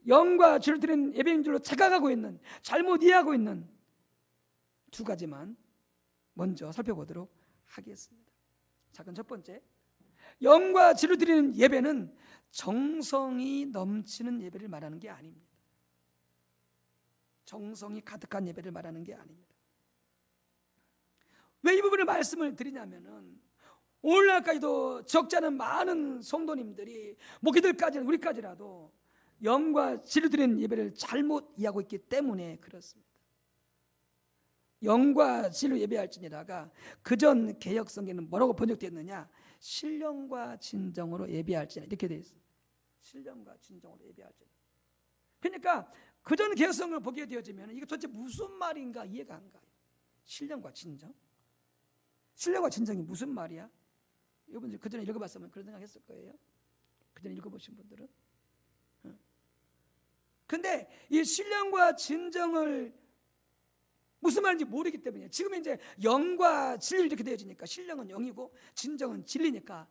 영과 진리를 드리는 예배인 줄로 착각하고 있는, 잘못 이해하고 있는 두 가지만 먼저 살펴보도록 하겠습니다. 자, 그럼 첫 번째, 영과 진리를 드리는 예배는 정성이 넘치는 예배를 말하는 게 아닙니다. 정성이 가득한 예배를 말하는 게 아닙니다. 왜 이 부분을 말씀을 드리냐면은, 오늘날까지도 적지 않은 많은 성도님들이, 목회들까지는, 우리까지라도 영과 진리를 드리는 예배를 잘못 이해하고 있기 때문에 그렇습니다. 영과 진리로 예배할지니라가 그전 개역 성경에는 뭐라고 번역되었느냐? 신령과 진정으로 예배할지니, 이렇게 되어 있습니다. 신령과 진정으로 예배할지니. 그러니까 그전 개역 성경을 보게 되어지면 이게 도대체 무슨 말인가 이해가 안 가요. 신령과 진정? 신령과 진정이 무슨 말이야? 여러분 그전에 읽어봤으면 그런 생각했을 거예요. 그전에 읽어보신 분들은. 근데 이 신령과 진정을 무슨 말인지 모르기 때문에, 지금 이제 영과 진리 이렇게 되어지니까, 신령은 영이고 진정은 진리니까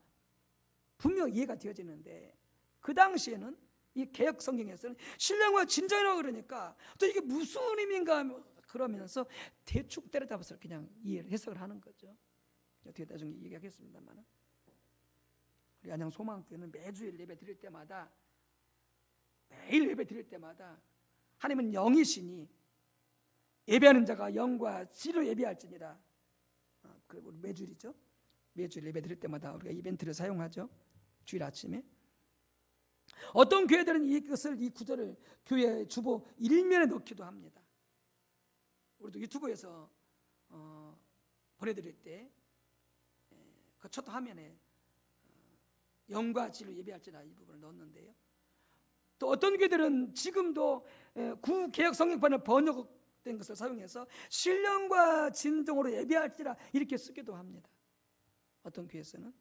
분명 이해가 되어지는데, 그 당시에는 이 개역 성경에서는 신령과 진정이라고 그러니까 또 이게 무슨 의미인가 그러면서 대충 때려잡아서 그냥 이해를 해석을 하는 거죠. 어떻게 나중에 얘기하겠습니다만, 우리 안양 소망교회는 매주일 예배 드릴 때마다, 매일 예배 드릴 때마다 하나님은 영이시니 예배하는 자가 영과 진리로 예배할지니라. 그리고 매주일이죠. 매주일 예배 드릴 때마다 우리가 이벤트를 사용하죠. 주일 아침에. 어떤 교회들은 이것을, 이 구절을 교회 주보 일면에 넣기도 합니다. 우리도 유튜브에서 보내드릴 때 그 첫 화면에 영과 진리로 예배할지라 이 부분을 넣었는데요. 또 어떤 교회들은 지금도 구개역 성경판을 번역된 것을 사용해서 신령과 진정으로 예배할지라 이렇게 쓰기도 합니다. 어떤 교회에서는.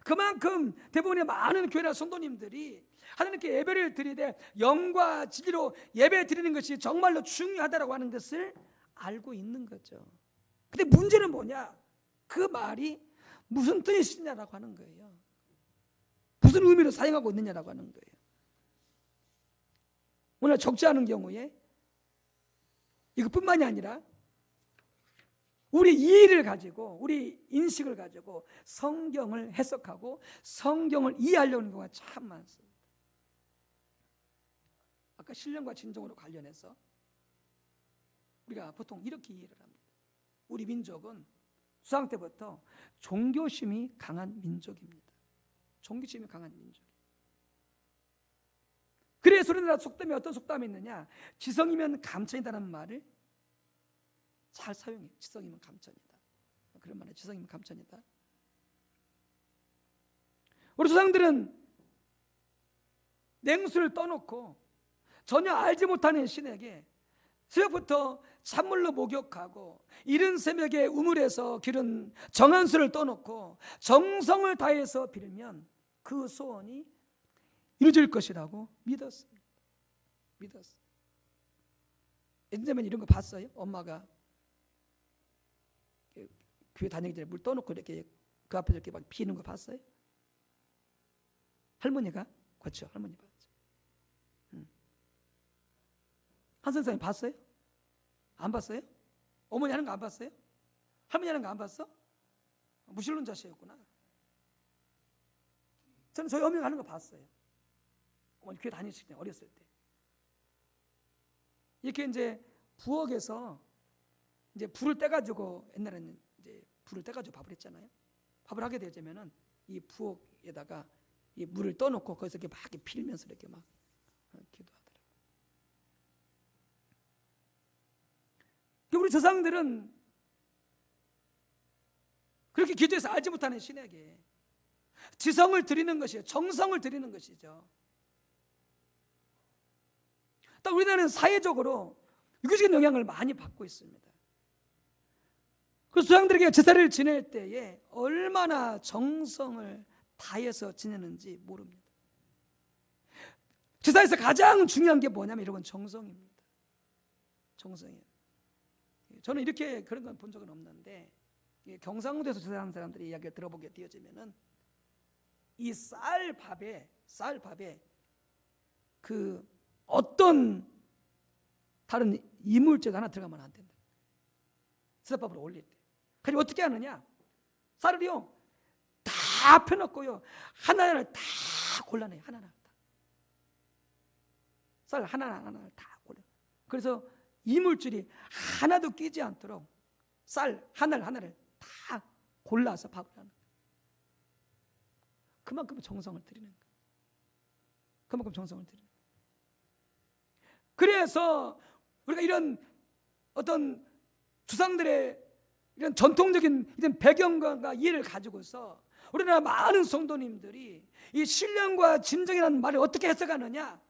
그만큼 대부분의 많은 교회나 성도님들이 하나님께 예배를 드리되 영과 진리로 예배 드리는 것이 정말로 중요하다고 하는 것을 알고 있는 거죠. 근데 문제는 뭐냐? 그 말이 무슨 뜻이 있냐라고 하는 거예요. 무슨 의미로 사용하고 있느냐라고 하는 거예요. 오늘 적지 않은 경우에 이것뿐만이 아니라 우리 이해를 가지고, 우리 인식을 가지고 성경을 해석하고 성경을 이해하려는 경우가 참 많습니다. 아까 신령과 진정으로 관련해서 우리가 보통 이렇게 이해를 합니다. 우리 민족은 수상 때부터 종교심이 강한 민족입니다. 종교심이 강한 민족. 그래서 우리나라 속담에 어떤 속담이 있느냐? 지성이면 감천이다라는 말을 잘 사용해요. 지성이면 감천이다. 그런 말이에요. 지성이면 감천이다. 우리 조상들은 냉수를 떠놓고 전혀 알지 못하는 신에게 새벽부터 찬물로 목욕하고 이른 새벽에 우물에서 기른 정한수를 떠놓고 정성을 다해서 빌면 그 소원이 이루어질 것이라고 믿었습니다. 믿었어요. 예전에 이런 거 봤어요? 엄마가 교회 다니기 전에 물 떠놓고 이렇게 그 앞에서 이렇게 막 비는 거 봤어요? 할머니가? 그렇죠. 할머니 봤죠. 한 선생님 봤어요? 안 봤어요? 어머니 하는 거 안 봤어요? 할머니 하는 거 안 봤어? 무신론자시였구나. 저는 저희 어머니가 하는 거 봤어요. 어머니 교회 다니실 때, 어렸을 때. 이렇게 이제 부엌에서 이제 불을 떼가지고, 옛날에는 이제 불을 떼가지고 밥을 했잖아요. 밥을 하게 되면은 이 부엌에다가 이 물을 떠놓고 거기서 이렇게 막 이렇게 필면서 이렇게 막 기도하더라고요. 우리 조상들은 그렇게 기도해서 알지 못하는 신에게 지성을 드리는 것이에요. 정성을 드리는 것이죠. 또 우리나라는 사회적으로 유교적인 영향을 많이 받고 있습니다. 그 수양들에게 제사를 지낼 때에 얼마나 정성을 다해서 지내는지 모릅니다. 제사에서 가장 중요한 게 뭐냐면 여러분 정성입니다. 정성이에요. 저는 이렇게 그런 건 본 적은 없는데 경상도에서 제사하는 사람들이 이야기를 들어보게 되어지면은 이 쌀밥에 그 어떤 다른 이물질 하나 들어가면 안 된다. 제사밥을 올릴 때. 그래서 어떻게 하느냐? 쌀을요 다 펴놓고요 하나하나 다 골라내요. 하나하나 다. 쌀 하나하나 다 골라. 그래서 이물질이 하나도 끼지 않도록 쌀 하나를 다 골라서 밥을 하는 거예요. 그만큼 정성을 들이는 거예요. 그만큼 정성을 들이는 거예요. 그래서 우리가 이런 어떤 조상들의 이런 전통적인 이런 배경과 이해를 가지고서 우리나라 많은 성도님들이 이 신령과 진정이라는 말을 어떻게 해석하느냐?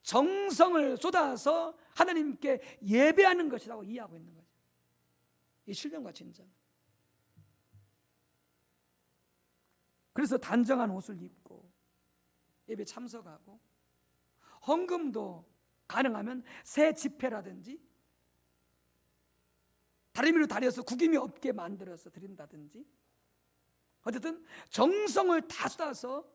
정성을 쏟아서 하나님께 예배하는 것이라고 이해하고 있는 거죠. 이 신령과 진정. 그래서 단정한 옷을 입고 예배 참석하고 헌금도 가능하면 새 지폐라든지 다리미로 다려서 구김이 없게 만들어서 드린다든지 어쨌든 정성을 다 쏟아서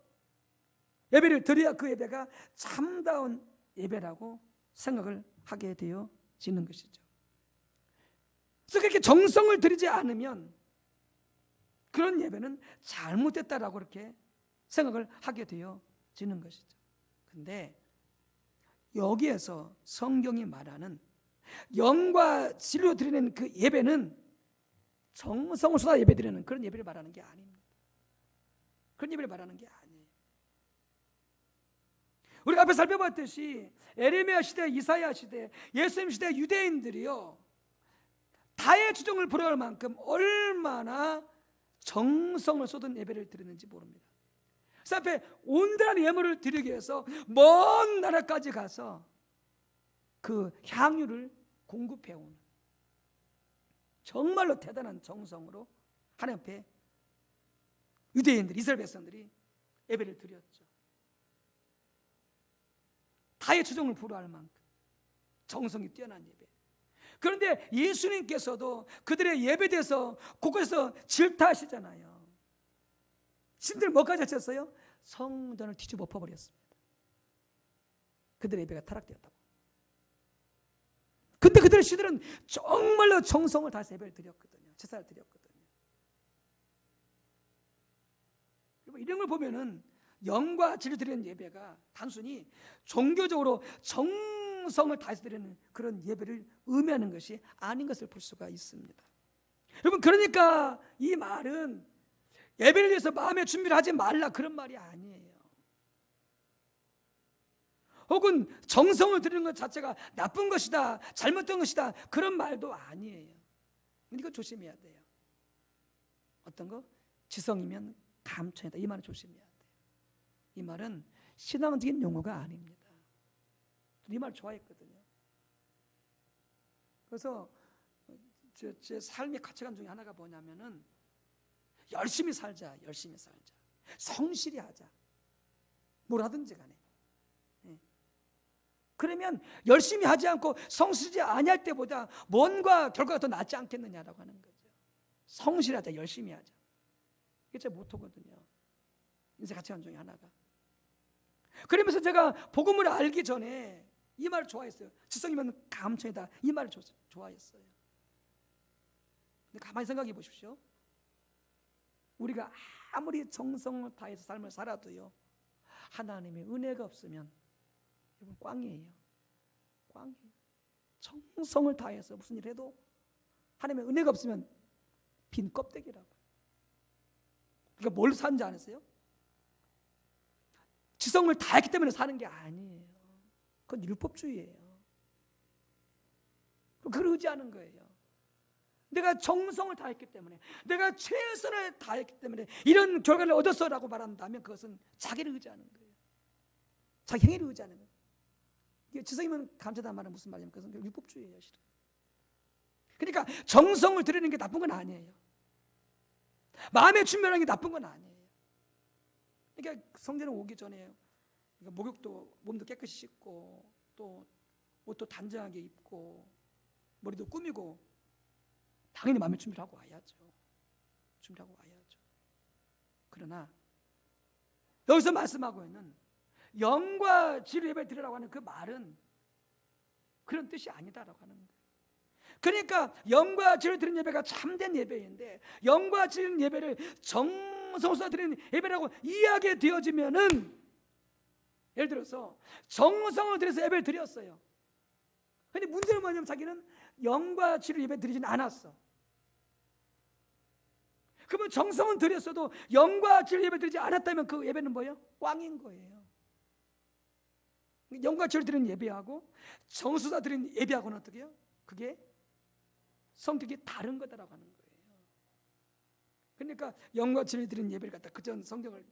예배를 드려야 그 예배가 참다운 예배라고 생각을 하게 되어지는 것이죠. 그래서 그렇게 정성을 들이지 않으면 그런 예배는 잘못됐다라고 그렇게 생각을 하게 되어지는 것이죠. 근데 여기에서 성경이 말하는 영과 진리로 드리는 그 예배는 정성을 쏟아 예배 드리는 그런 예배를 말하는 게 아닙니다. 그런 예배를 말하는 게 아니에요. 우리가 앞에 살펴봤듯이 에레미야 시대, 이사야 시대, 예수님 시대 유대인들이요 다의 주종을 부러울 만큼 얼마나 정성을 쏟은 예배를 드리는지 모릅니다. 그래서 앞에 온전한 예물을 드리기 위해서 먼 나라까지 가서 그 향유를 공급해오는 정말로 대단한 정성으로 하나님 앞에 유대인들, 이스라엘 백성들이 예배를 드렸죠. 다의 주종을 부러워할 만큼 정성이 뛰어난 예배. 그런데 예수님께서도 그들의 예배에 대해서 곳곳에서 질타하시잖아요. 신들 뭐까지 하셨어요? 성전을 뒤집어 엎어버렸습니다. 그들의 예배가 타락되었다고. 근데 그들의 시들은 정말로 정성을 다해서 예배를 드렸거든요. 제사를 드렸거든요. 이런 걸 보면은 영과 진리를 드리는 예배가 단순히 종교적으로 정성을 다해서 드리는 그런 예배를 의미하는 것이 아닌 것을 볼 수가 있습니다. 여러분, 그러니까 이 말은 예배를 위해서 마음의 준비를 하지 말라 그런 말이 아니에요. 혹은 정성을 들이는 것 자체가 나쁜 것이다, 잘못된 것이다 그런 말도 아니에요. 이거 조심해야 돼요. 어떤 거? 지성이면 감천이다 이 말을 조심해야 돼요. 이 말은 신앙적인 용어가 아닙니다. 이 말 좋아했거든요. 그래서 제 삶의 가치관 중에 하나가 뭐냐면은 열심히 살자, 열심히 살자, 성실히 하자, 뭘 하든지 간에. 그러면 열심히 하지 않고 성실하지 아니할 때보다 뭔가 결과가 더 낫지 않겠느냐라고 하는 거죠. 성실하자, 열심히 하자. 이게 제 모토거든요. 인생 가치관 중에 하나가. 그러면서 제가 복음을 알기 전에 이 말을 좋아했어요. 지성이면 감천이다 이 말을 좋아했어요. 근데 가만히 생각해 보십시오. 우리가 아무리 정성을 다해서 삶을 살아도요 하나님의 은혜가 없으면 여러분 꽝이에요. 꽝이에요. 정성을 다해서 무슨 일 해도 하나님의 은혜가 없으면 빈 껍데기라고. 그러니까 뭘 사는지 아세요? 지성을 다했기 때문에 사는 게 아니에요. 그건 율법주의예요. 그걸 의지하는 거예요. 내가 정성을 다했기 때문에, 내가 최선을 다했기 때문에 이런 결과를 얻었어라고 말한다면 그것은 자기를 의지하는 거예요. 자기 행위를 의지하는 거예요. 이게 지성이면 감사다 말은 무슨 말이냐면 그것은 율법주의예요, 실은. 그러니까 정성을 들이는 게 나쁜 건 아니에요. 마음의 준비하는 게 나쁜 건 아니에요. 그러니까 성전에 오기 전에 목욕도 몸도 깨끗이 씻고 또 옷도 단정하게 입고 머리도 꾸미고 당연히 마음의 준비를 하고 와야죠. 준비하고 와야죠. 그러나 여기서 말씀하고 있는 영과 진리로 예배 드리라고 하는 그 말은 그런 뜻이 아니다라고 하는 거예요. 그러니까 영과 진리로 드리는 예배가 참된 예배인데 영과 진리로 예배를 정성스레 드리는 예배라고 이해하게 되어지면은 예를 들어서 정성을 들여서 예배를 드렸어요. 근데 문제는 뭐냐면 자기는 영과 진리로 예배 드리지는 않았어. 그러면 정성은 드렸어도 영과 진리로 예배 드리지 않았다면 그 예배는 뭐예요? 꽝인 거예요. 영과 진리로 드리는 예배하고 정수사 드리는 예배하고는 어떻게 해요? 그게 성격이 다른 거다라고 하는 거예요. 그러니까 영과 진리로 드리는 예배를 갖다 그전 성경을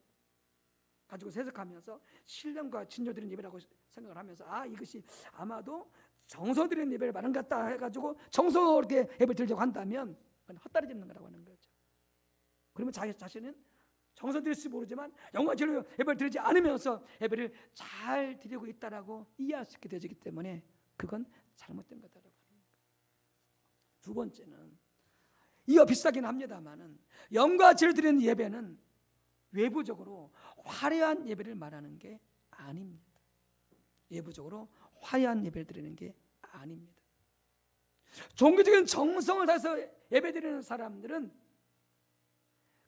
가지고 해석하면서 신령과 진리로 드리는 예배라고 생각을 하면서 이것이 아마도 정서 드리는 예배를 말한 것 같다 해가지고 정서롭게 예배를 드리려고 한다면 그건 헛다리 짚는 거라고 하는 거죠. 그러면 자기 자신은 정서 드릴지 모르지만 영과 진리로 예배를 드리지 않으면서 예배를 잘 드리고 있다라고 이해할 수 있게 되기 때문에 그건 잘못된 거다라고 하는 거예요. 두 번째는 이와 비슷하긴 합니다만은 영과 진리로 드리는 예배는 외부적으로 화려한 예배를 말하는 게 아닙니다. 외부적으로 화려한 예배를 드리는 게 아닙니다. 종교적인 정성을 다해서 예배드리는 사람들은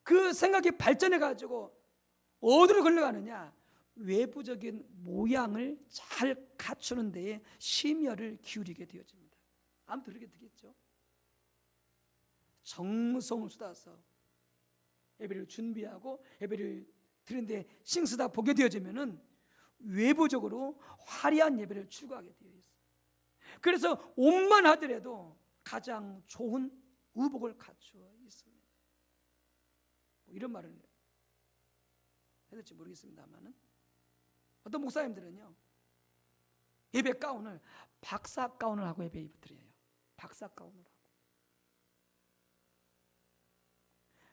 그 생각이 발전해 가지고 어디로 걸려가느냐, 외부적인 모양을 잘 갖추는 데에 심혈을 기울이게 되어집니다. 아무튼 그렇게 되겠죠. 정성을 쏟아서 예배를 준비하고 예배를 드리는데 신경 쓰다 보게 되어지면은 외부적으로 화려한 예배를 추구하게 되어 있어요. 그래서 옷만 하더라도 가장 좋은 의복을 갖추어 있습니다. 뭐 이런 말을 해야 될지 모르겠습니다만은 어떤 목사님들은요 예배 가운을 박사 가운을 하고 예배 드려요. 박사 가운을 하고.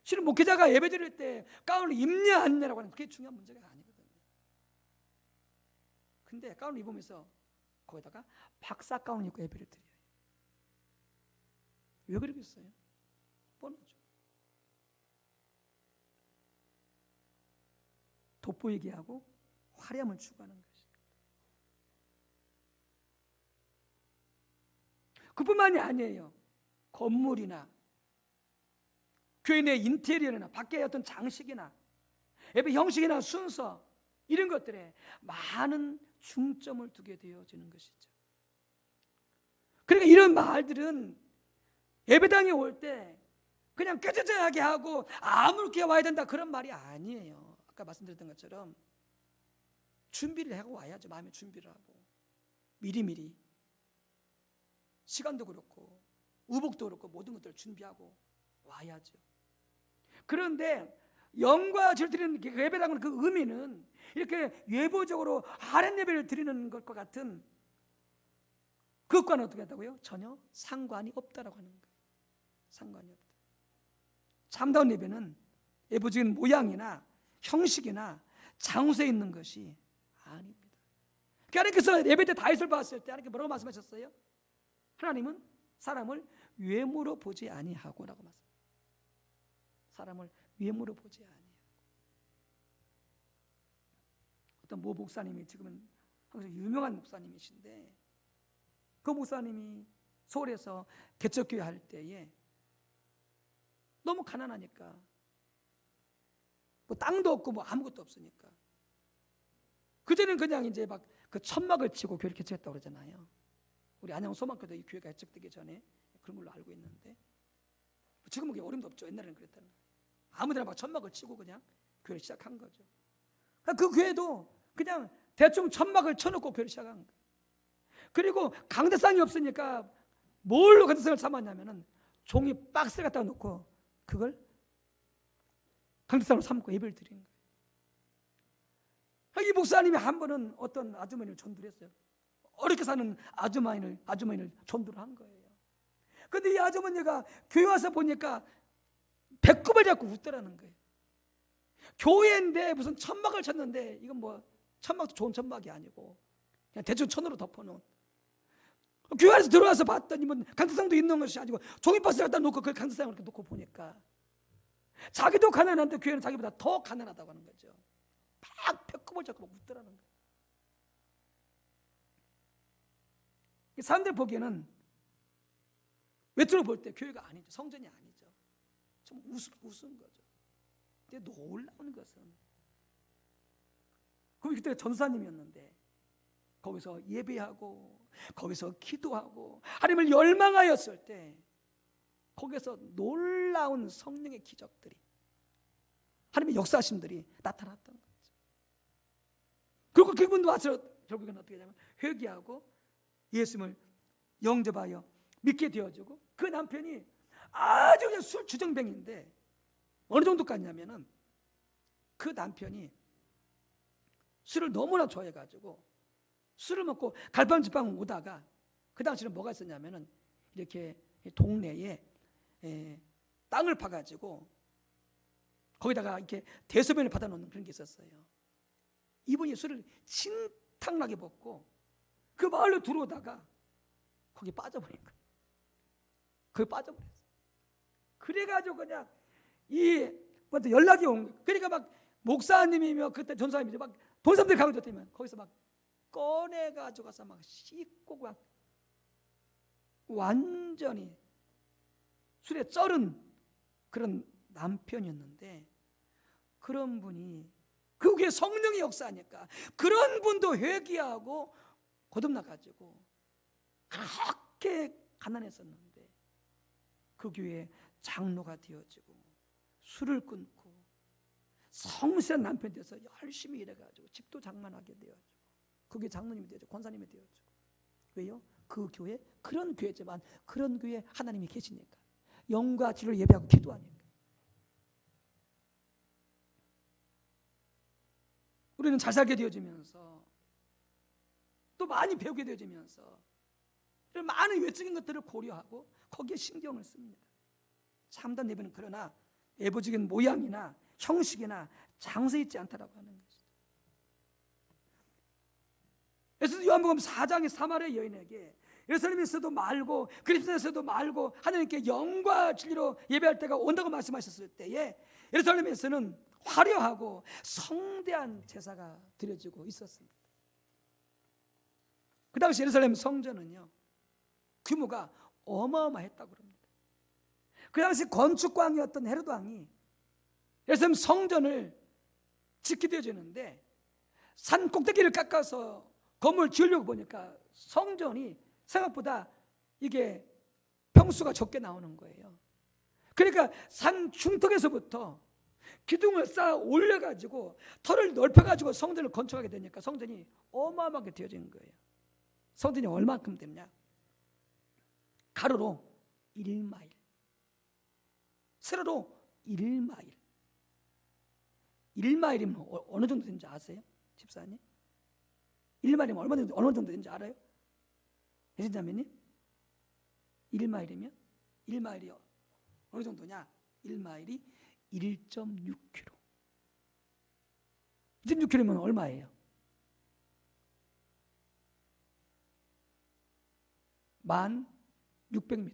실은 목회자가 예배 드릴 때 가운을 입냐 안 입냐라고 하는 그게 중요한 문제가 아니거든요. 근데 가운을 입으면서 거기다가 박사 가운을 입고 예배를 드려요. 왜 그러겠어요? 뻔하죠. 돋보이게 하고 화려함을 추구하는 것입니다. 그뿐만이 아니에요. 건물이나 교회 내 인테리어나 밖에 어떤 장식이나 예배 형식이나 순서 이런 것들에 많은 중점을 두게 되어지는 것이죠. 그러니까 이런 말들은 예배당에 올 때 그냥 꾀죄죄하게 하고 아무렇게 와야 된다 그런 말이 아니에요. 아까 말씀드렸던 것처럼 준비를 하고 와야죠. 마음의 준비를 하고 미리미리 시간도 그렇고 의복도 그렇고 모든 것들을 준비하고 와야죠. 그런데 영과 진리를 드리는 예배라는 그 의미는 이렇게 외부적으로 화려한 예배를 드리는 것과 같은 그것과는 어떻게 한다고요? 전혀 상관이 없다라고 하는 거예요. 상관이 없다. 참다운 예배는 외부적인 모양이나 형식이나 장소에 있는 것이 아닙니다. 하나님께서 예배 때 다윗을 봤을 때 하나님께 뭐라고 말씀하셨어요? 하나님은 사람을 외모로 보지 아니하고라고 말씀. 사람을 외모로 보지 아니하고. 어떤 모 목사님이 지금은 항상 유명한 목사님이신데 그 목사님이 서울에서 개척교회 할 때에 너무 가난하니까 뭐 땅도 없고 뭐 아무것도 없으니까 그전에는 그냥 이제 막 그 천막을 치고 교회를 개척했다고 그러잖아요. 우리 안양 소망교도 이 교회가 개척되기 전에 그런 걸로 알고 있는데 지금은 그게 어림도 없죠. 옛날에는 그랬다는 거예요. 아무데나 막 천막을 치고 그냥 교회를 시작한 거죠. 그 교회도 그냥 대충 천막을 쳐놓고 교회를 시작한 거예요. 그리고 강대상이 없으니까 뭘로 강대상을 삼았냐면은 종이 박스를 갖다 놓고 그걸 강대상으로 삼고 예배를 드린 거예요. 이 목사님이 한 번은 어떤 아주머니를 전도했어요. 어렵게 사는 아주머니를 전도를 한 거예요. 근데 이 아주머니가 교회 와서 보니까 배꼽을 잡고 웃더라는 거예요. 교회인데 무슨 천막을 쳤는데 이건 뭐 천막도 좋은 천막이 아니고 그냥 대충 천으로 덮어놓은, 교회 안에서 들어와서 봤더니 뭐 강사상도 있는 것이 아니고 종이박스를 갖다 놓고 그 강사상을 이렇게 놓고 보니까 자기도 가난한데 교회는 자기보다 더 가난하다고 하는 거죠. 막 배꼽을 잡고 막 웃더라는 거예요. 사람들 보기에는 외투로 볼 때 교회가 아니죠. 성전이 아니죠. 좀 우스운 거죠. 근데 놀라운 것은 그때 전사님이었는데 거기서 예배하고 거기서 기도하고 하나님을 열망하였을 때 거기서 놀라운 성령의 기적들이, 하나님의 역사심들이 나타났던 거죠. 그리고 그분도 와서 결국엔 어떻게 되냐면 회개하고 예수님을 영접하여 믿게 되어지고, 그 남편이 아주 그냥 술 주정뱅인데 어느 정도까지냐면은 그 남편이 술을 너무나 좋아해가지고 술을 먹고 갈팡질팡 오다가, 그 당시는 뭐가 있었냐면은 이렇게 동네에 땅을 파가지고 거기다가 이렇게 대소변을 받아놓는 그런 게 있었어요. 이분이 술을 진탕나게 먹고 그 마을로 들어오다가 거기 빠져버린 거예요. 거기 빠져버렸어요. 그래가지고 그냥 먼저 연락이 온 거예요. 그러니까 막 목사님이며 그때 전사님이죠. 막 돈 사람들이 가고 있었다면 거기서 막 꺼내가지고 가서 막 씻고 막 완전히 술에 쩔은 그런 남편이었는데, 그런 분이 그게 성령의 역사니까 그런 분도 회개하고 거듭나가지고 그렇게 가난했었는데 그 교회에 장로가 되어지고 술을 끊고 성실한 남편이 돼서 열심히 일해가지고 집도 장만하게 되어지고 그게 장로님이 되어지고 권사님이 되어지고. 왜요? 그 교회, 그런 교회지만 그런 교회에 하나님이 계시니까, 영과 진리로 예배하고 기도하니까. 우리는 잘 살게 되어지면서 또 많이 배우게 되어지면서 이런 많은 외적인 것들을 고려하고 거기에 신경을 씁니다. 참된 예배는 그러나 외부적인 모양이나 형식이나 장세 있지 않다라고 하는 것이죠. 그래서 요한복음 4장의 사마리아 여인에게 예루살렘에서도 말고 그리스도에서도 말고 하나님께 영과 진리로 예배할 때가 온다고 말씀하셨을 때에 예루살렘에서는 화려하고 성대한 제사가 드려지고 있었습니다. 그 당시 예루살렘 성전은요 규모가 어마어마했다고 합니다. 그 당시 건축광이었던 헤로드 왕이 예루살렘 성전을 짓게 되어지는데 산 꼭대기를 깎아서 건물을 지으려고 보니까 성전이 생각보다 이게 평수가 적게 나오는 거예요. 그러니까 산 중턱에서부터 기둥을 쌓아 올려가지고 터를 넓혀가지고 성전을 건축하게 되니까 성전이 어마어마하게 되어진 거예요. 성전이 얼마큼 되냐? 가로로 1마일, 세로로 1마일. 1마일이면 어느 정도 되는지 아세요? 집사님? 1마일이면 어느 정도 되는지 알아요? 예진자매님? 1마일이면 1마일이 어느 정도냐? 1마일이 1.6km. 1.6km면 얼마예요? 1600m.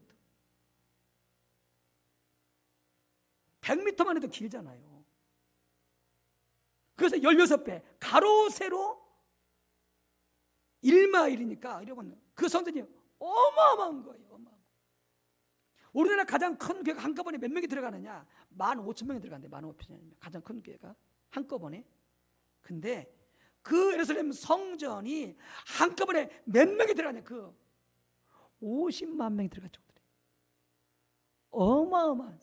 100m만 해도 길잖아요. 그래서 16배, 가로 세로 1마일이니까 여러분 그 성전이 어마어마한 거예요. 어마어마. 우리나라 가장 큰 교회가 한꺼번에 몇 명이 들어가느냐? 15,000명이 들어간대. 15,000명이 가장 큰 교회가 한꺼번에. 근데 그 예루살렘 성전이 한꺼번에 몇 명이 들어가냐? 그 50만 명이 들어갈 정도래. 어마어마한.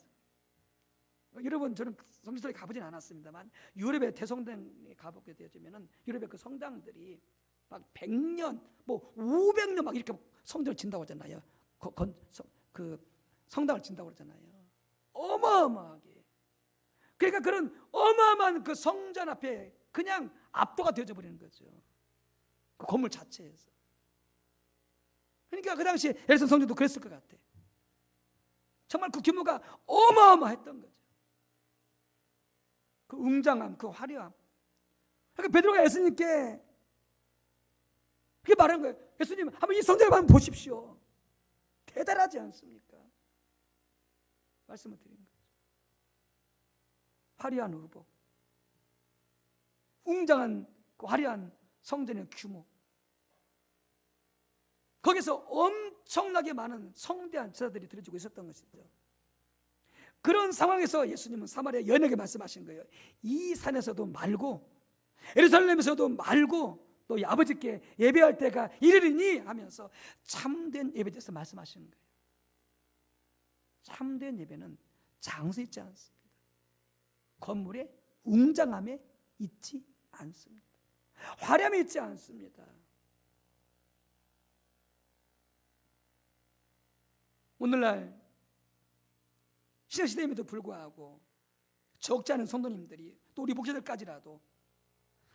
여러분 저는 성지순례 가보진 않았습니다만 유럽의 대성당에 가보게 되어지면은 유럽의 그 성당들이 막 100년, 뭐 500년 막 이렇게 성전을 진다고 하잖아요. 그 성당을 진다고 그러잖아요. 어마어마하게. 그러니까 그런 어마어마한 그 성전 앞에 그냥 압도가 되어져 버리는 거죠. 그 건물 자체에서. 그러니까 그 당시에 에베소 성도도 그랬을 것 같아. 정말 그 규모가 어마어마했던 거죠. 그 웅장함, 그 화려함. 그러니까 베드로가 예수님께 그게 말하는 거예요. 예수님, 한번 이 성전을 한번 보십시오. 대단하지 않습니까? 말씀을 드린 거죠. 화려한 의복, 웅장한 그 화려한 성전의 규모, 거기서 엄청나게 많은 성대한 제사들이 드려지고 있었던 것이죠. 그런 상황에서 예수님은 사마리아 여인에게 말씀하신 거예요. 이 산에서도 말고 예루살렘에서도 말고 또 아버지께 예배할 때가 이르리니 하면서 참된 예배에 대해서 말씀하시는 거예요. 참된 예배는 장소에 있지 않습니다. 건물의 웅장함에 있지 않습니다. 화려함에 있지 않습니다. 오늘날 신약시대임에도 불구하고 적지 않은 성도님들이 또 우리 목사들까지라도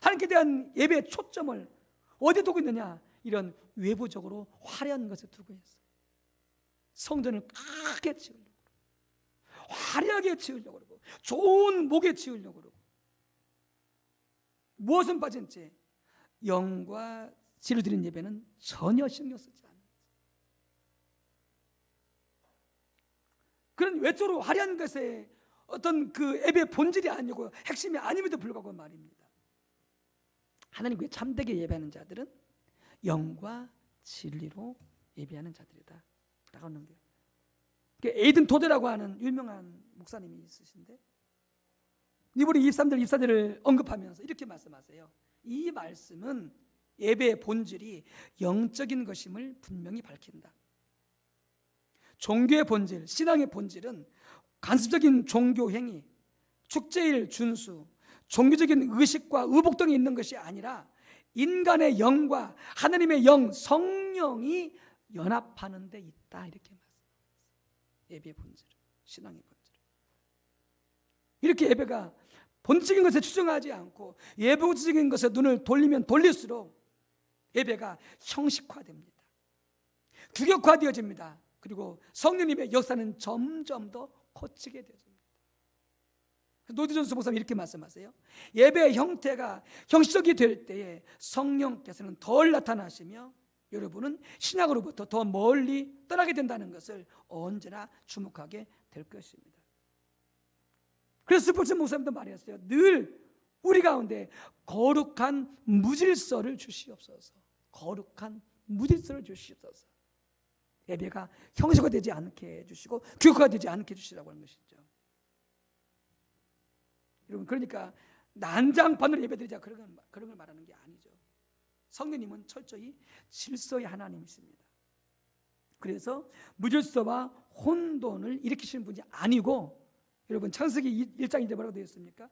하나님께 대한 예배의 초점을 어디에 두고 있느냐? 이런 외부적으로 화려한 것에 두고 있어요. 성전을 크게 지으려고, 화려하게 지으려고 그러고, 좋은 목에 지으려고 그러고, 무엇은 빠진 채 영과 질을 드리는 예배는 전혀 신경 쓰지 않아요. 그런 외적으로 화려한 것에 어떤 그 예배의 본질이 아니고 핵심이 아님에도 불구하고 말입니다. 하나님께 참되게 예배하는 자들은 영과 진리로 예배하는 자들이다 라고 하는 거예요. 에이든 토데라고 하는 유명한 목사님이 있으신데 니브리 23절 24절을 언급하면서 이렇게 말씀하세요. 이 말씀은 예배의 본질이 영적인 것임을 분명히 밝힌다. 종교의 본질, 신앙의 본질은 간섭적인 종교 행위, 축제일 준수, 종교적인 의식과 의복 등이 있는 것이 아니라 인간의 영과 하나님의 영, 성령이 연합하는 데 있다 이렇게 말씀하셨어요. 예배의 본질, 신앙의 본질. 이렇게 예배가 본질적인 것에 추정하지 않고 예배적인 것에 눈을 돌리면 돌릴수록 예배가 형식화됩니다. 규격화되어집니다. 그리고 성령님의 역사는 점점 더 거치게 되어집니다. 노디존스 목사님 이렇게 말씀하세요. 예배의 형태가 형식적이 될 때에 성령께서는 덜 나타나시며 여러분은 신약으로부터 더 멀리 떠나게 된다는 것을 언제나 주목하게 될 것입니다. 그래서 스폴츠 목사님도 말했어요. 늘 우리 가운데 거룩한 무질서를 주시옵소서. 거룩한 무질서를 주시옵소서. 예배가 형식화되지 않게 해주시고 규격화되지 않게 해주시라고 하는 것이죠. 여러분, 그러니까 난장판으로 예배드리자 그런 걸 말하는 게 아니죠. 성령님은 철저히 질서의 하나님이십니다. 그래서 무질서와 혼돈을 일으키시는 분이 아니고, 여러분 창세기 1장 1절에 뭐라고 되어 있습니까?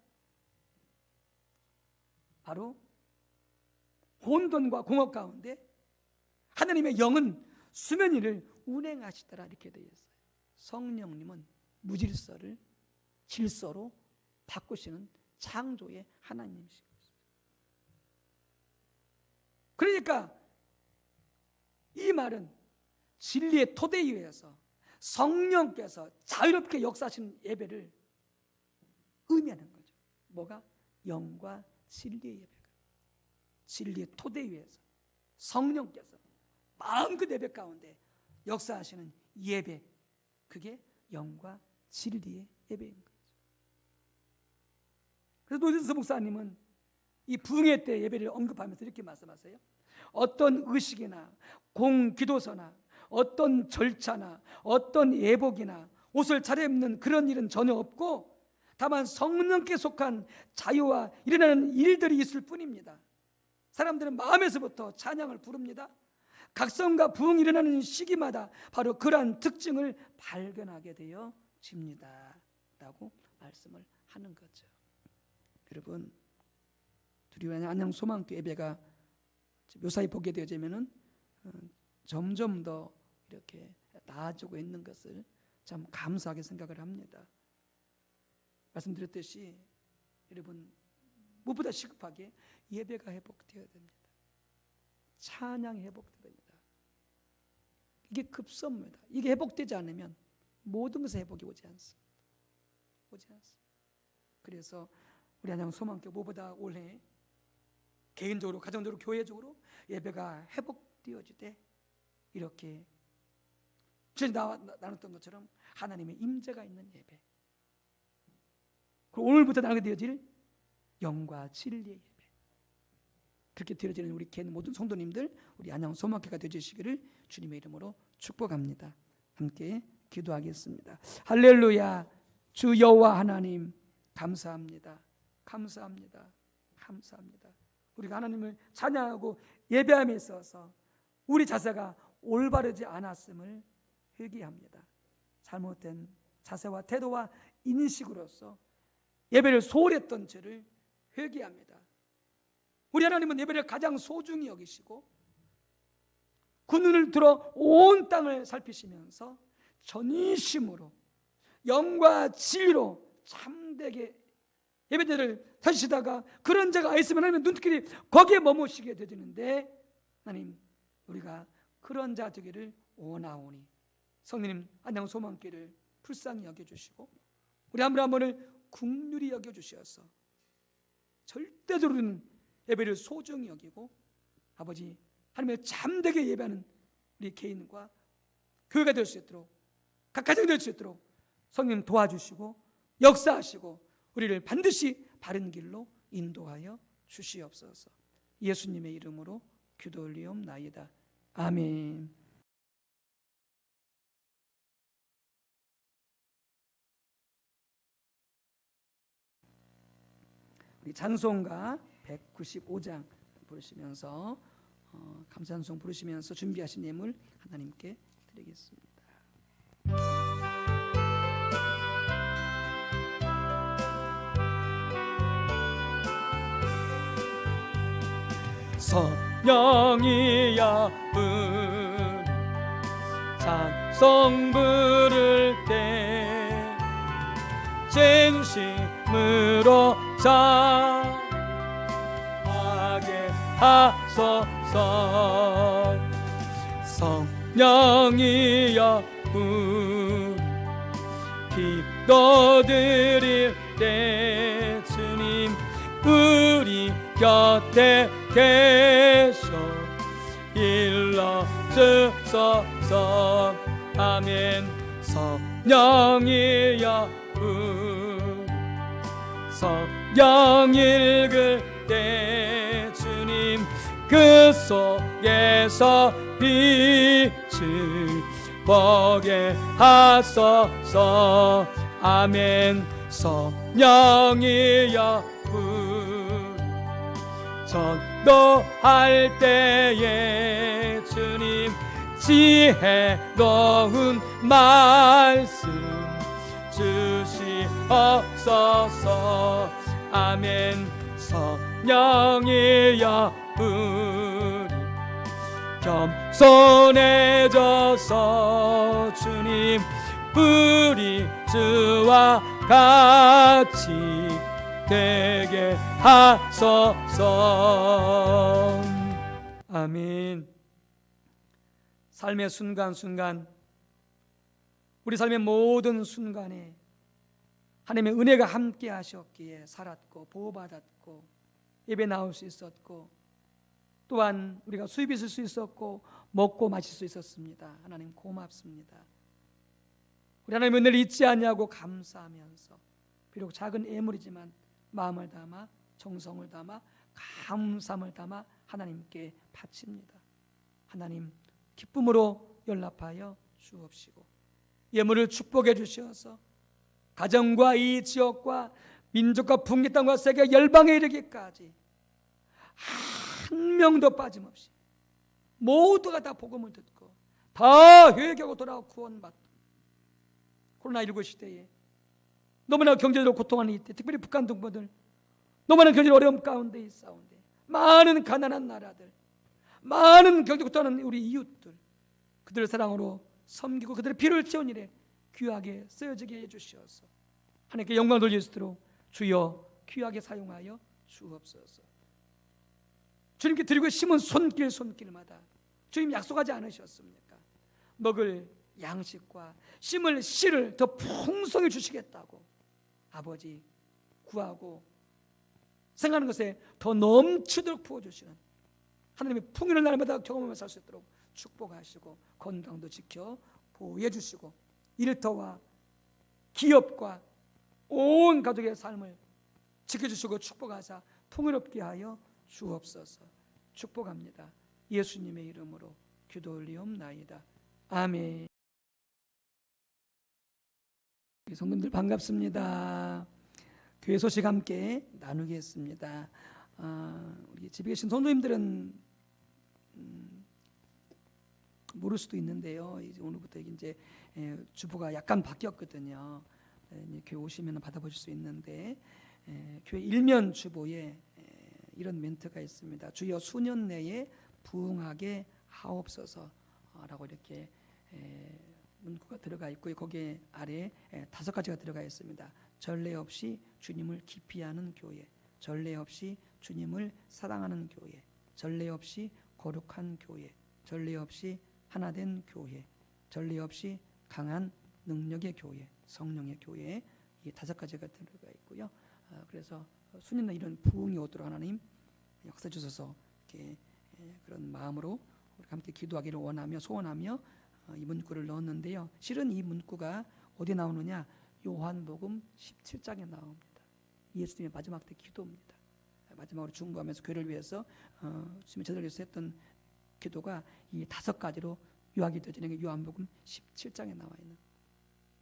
바로 혼돈과 공허 가운데 하나님의 영은 수면 위를 운행하시더라 이렇게 되어 있어요. 성령님은 무질서를 질서로 바꾸시는 창조의 하나님이신 것이죠. 그러니까 이 말은 진리의 토대 위에서 성령께서 자유롭게 역사하시는 예배를 의미하는 거죠. 뭐가? 영과 진리의 예배가 진리의 토대 위에서 성령께서 마음껏 예배 가운데 역사하시는 예배, 그게 영과 진리의 예배인 거죠. 그래서 노진서 목사님은 이 부흥회 때 예배를 언급하면서 이렇게 말씀하세요. 어떤 의식이나 공기도서나 어떤 절차나 어떤 예복이나 옷을 차려입는 그런 일은 전혀 없고 다만 성령께 속한 자유와 일어나는 일들이 있을 뿐입니다. 사람들은 마음에서부터 찬양을 부릅니다. 각성과 부흥이 일어나는 시기마다 바로 그러한 특징을 발견하게 되어집니다 라고 말씀을 하는 거죠. 여러분, 두리와의 안녕 소망교 예배가 묘사히 보게 되어지면은 점점 더 이렇게 나아지고 있는 것을 참 감사하게 생각을 합니다. 말씀드렸듯이 여러분 무엇보다 시급하게 예배가 회복되어야 됩니다. 찬양이 회복되어야 됩니다. 이게 급섭니다. 이게 회복되지 않으면 모든 것에 회복이 오지 않습니다. 오지 않습니다. 그래서 우리 안양 소망교회 무엇보다 올해 개인적으로, 가정적으로, 교회적으로 예배가 회복되어지되 이렇게 전에 나눴던 것처럼 하나님의 임재가 있는 예배, 그리고 오늘부터 나누게 되어질 영과 진리의 예배, 그렇게 되어지는 우리 개인 모든 성도님들, 우리 안양 소망교회가 되어주시기를 주님의 이름으로 축복합니다. 함께 기도하겠습니다. 할렐루야. 주 여호와 하나님 감사합니다. 감사합니다. 감사합니다. 우리가 하나님을 찬양하고 예배함에 있어서 우리 자세가 올바르지 않았음을 회개합니다. 잘못된 자세와 태도와 인식으로서 예배를 소홀히 했던 죄를 회개합니다. 우리 하나님은 예배를 가장 소중히 여기시고 그 눈을 들어 온 땅을 살피시면서 전심으로 영과 진리로 참되게 예배자를 다시다가 그런 자가 있으면 하나님 눈길이 거기에 머무시게 되는데, 하나님 우리가 그런 자 되기를 원하오니 성령님 안양 소망교회를 불쌍히 여겨주시고 우리 한 분 한 분을 긍휼히 여겨주셔서 절대적으로는 예배를 소중히 여기고 아버지 하나님을 참되게 예배하는 우리 개인과 교회가 될 수 있도록, 각 가정이 될 수 있도록 성령 도와주시고 역사하시고 우리를 반드시 바른 길로 인도하여 주시옵소서. 예수님의 이름으로 기도 올리옵나이다. 아멘. 우리 찬송가 195장 부르시면서 감사찬송 부르시면서 준비하신 예물 하나님께 드리겠습니다. 성령이 야분 찬송 부를 때 진심으로 찬양하게 하소서. 성령이 야분 기도드릴 때 주님 우리 곁에 계셔 일러주소서. 아멘. 성령이 야분 성령 읽을 때 주님 그 속에서 빛을 보게 하소서. 아멘. 성령이 야분 전도할 때에 주님 지혜로운 말씀 주시옵소서. 아멘. 성령이 야분 겸손해져서 주님 우리 주와 같이 되게 하소서. 아멘. 삶의 순간순간, 우리 삶의 모든 순간에 하나님의 은혜가 함께 하셨기에 살았고 보호받았고 예배 나올 수 있었고 또한 우리가 수입 있을 수 있었고 먹고 마실 수 있었습니다. 하나님 고맙습니다. 우리 하나님 은혜를 잊지 않냐고 감사하면서 비록 작은 예물이지만 마음을 담아 정성을 담아 감사함을 담아 하나님께 바칩니다. 하나님 기쁨으로 연락하여 주옵시고 예물을 축복해 주셔서 가정과 이 지역과 민족과 북미 땅과 세계 열방에 이르기까지 한 명도 빠짐없이 모두가 다 복음을 듣고 다 회개하고 돌아오고 구원받고 코로나19 시대에 너무나 경제적으로 고통하는 이때 특별히 북한 동포들 너무나 경제적 어려움 가운데 있사온데 많은 가난한 나라들 많은 경제 고통하는 우리 이웃들 그들의 사랑으로 섬기고 그들의 피를 채운 일에 귀하게 쓰여지게 해주시어서 하나님께 영광 돌리시도록 주여 귀하게 사용하여 주옵소서. 주님께 드리고 심은 손길마다 주님 약속하지 않으셨습니까? 먹을 양식과 심을 씨를 더 풍성히 주시겠다고 아버지 구하고 생각하는 것에 더 넘치도록 부어주시는 하나님의 풍요를 날마다 경험하며 살 수 있도록 축복하시고 건강도 지켜 보호해 주시고 일터와 기업과 온 가족의 삶을 지켜주시고 축복하사 풍요롭게 하여 주옵소서. 축복합니다. 예수님의 이름으로 기도 올리옵나이다. 아멘. 성도님들 반갑습니다. 교회 소식 함께 나누겠습니다. 우리 집에 계신 성도님들은 모를 수도 있는데요. 이제 오늘부터 이제 주보가 약간 바뀌었거든요. 이제 교회 오시면 받아보실 수 있는데 교회 일면 주보에 이런 멘트가 있습니다. 주여 수년 내에 부흥하게 하옵소서라고 이렇게 문구가 들어가 있고요. 거기에 아래에 5가지가 들어가 있습니다. 전례 없이 주님을 깊이 아는 교회, 전례 없이 주님을 사랑하는 교회, 전례 없이 거룩한 교회, 전례 없이 하나된 교회, 전례 없이 강한 능력의 교회, 성령의 교회, 이 5가지가 들어가 있고요. 그래서 수년 내 이런 부흥이 오도록 하나님 역사 주셔서 이렇게 그런 마음으로 우리 함께 기도하기를 원하며 소원하며 이 문구를 넣었는데요. 실은 이 문구가 어디 나오느냐? 요한복음 17장에 나옵니다. 예수님의 마지막 때 기도입니다. 마지막으로 중보하면서 교회를 위해서 주님의 제자를 위해서 했던 기도가 이 5가지로 요하게 되어지는 게 요한복음 17장에 나와 있는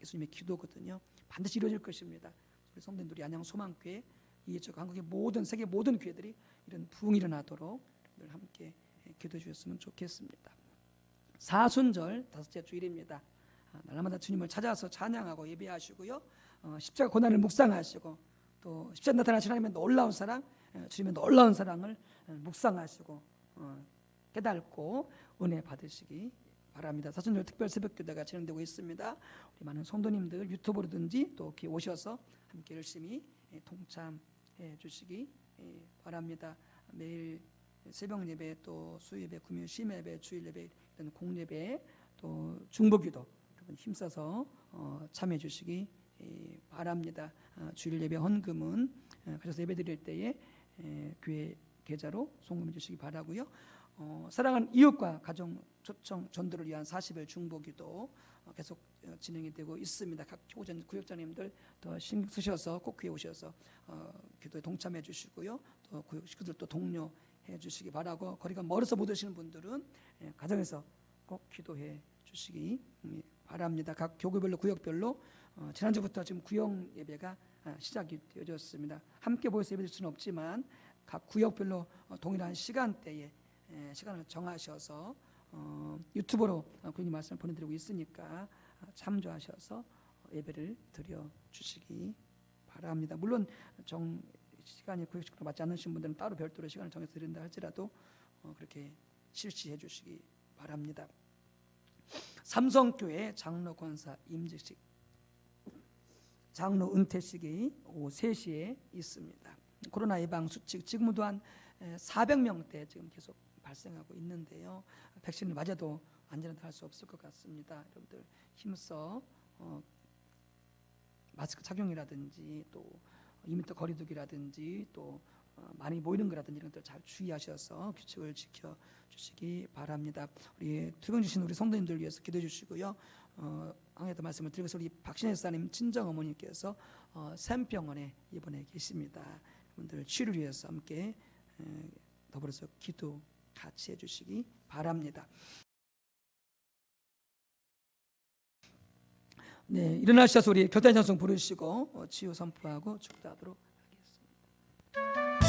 예수님의 기도거든요. 반드시 이루어질 것입니다. 우리 성도님들이 안양 소망교회 이쪽 한국의 모든 세계 모든 교회들이 이런 부흥이 일어나도록 여러분들 함께 기도해 주셨으면 좋겠습니다. 사순절 5째 주일입니다. 날마다 주님을 찾아서 찬양하고 예배하시고요. 십자가 고난을 묵상하시고 또 십자가 나타나신 하나님의 놀라운 사랑, 주님의 놀라운 사랑을 묵상하시고 깨닫고 은혜 받으시기 바랍니다. 사순절 특별 새벽기도가 진행되고 있습니다. 우리 많은 성도님들 유튜브로든지 또 이렇게 오셔서 함께 열심히 동참해 주시기 바랍니다. 매일 새벽 예배 또 수요 예배, 금요 심 예배, 주일 예배, 이런 공예배 또 중보기도 여러분 힘써서 참여해 주시기 바랍니다. 주일 예배 헌금은 가셔서 예배 드릴 때에 교회 계좌로 송금해 주시기 바라고요. 사랑하는 이웃과 가정 초청 전도를 위한 40일 중보기도 계속 진행이 되고 있습니다. 각 교전 구역장님들 더 신경 쓰셔서 꼭 교회 오셔서 기도에 동참해 주시고요. 또 구역 식구들도 독려해 주시기 바라고, 거리가 멀어서 못 오시는 분들은 가정에서 꼭 기도해 주시기 바랍니다. 각 교구별로 구역별로 지난주부터 지금 구역 예배가 시작이 되어졌습니다. 함께 모여서 예배드릴 수는 없지만 각 구역별로 동일한 시간대에 시간을 정하셔서 유튜브로 그런 말씀을 보내드리고 있으니까 참조하셔서 예배를 드려 주시기 바랍니다. 물론 시간이 구역 식구로 맞지 않으신 분들은 따로 별도로 시간을 정해서 드린다 할지라도 그렇게 실시해 주시기 바랍니다. 삼성교회 장로 권사 임직식, 장로 은퇴식이 오후 3시에 있습니다. 코로나 예방 수칙 지금도 한 400명대 지금 계속 발생하고 있는데요. 백신을 맞아도 안전하다 할 수 없을 것 같습니다. 여러분들 힘써 마스크 착용이라든지 또 2m 거리두기라든지 또 많이 모이는 거라든지 이런 것들 잘 주의하셔서 규칙을 지켜주시기 바랍니다. 우리 투병 주신 우리 성도님들 위해서 기도해 주시고요. 항해도 말씀을 드리면서 우리 박신혜 사님 친정 어머니께서 샘병원에 입원해 계십니다. 여러분들 치유를 위해서 함께 더불어서 기도 같이 해주시기 바랍니다. 네, 일어나셔서 우리 결단 찬송 부르시고 치유 선포하고 축도하도록 하겠습니다.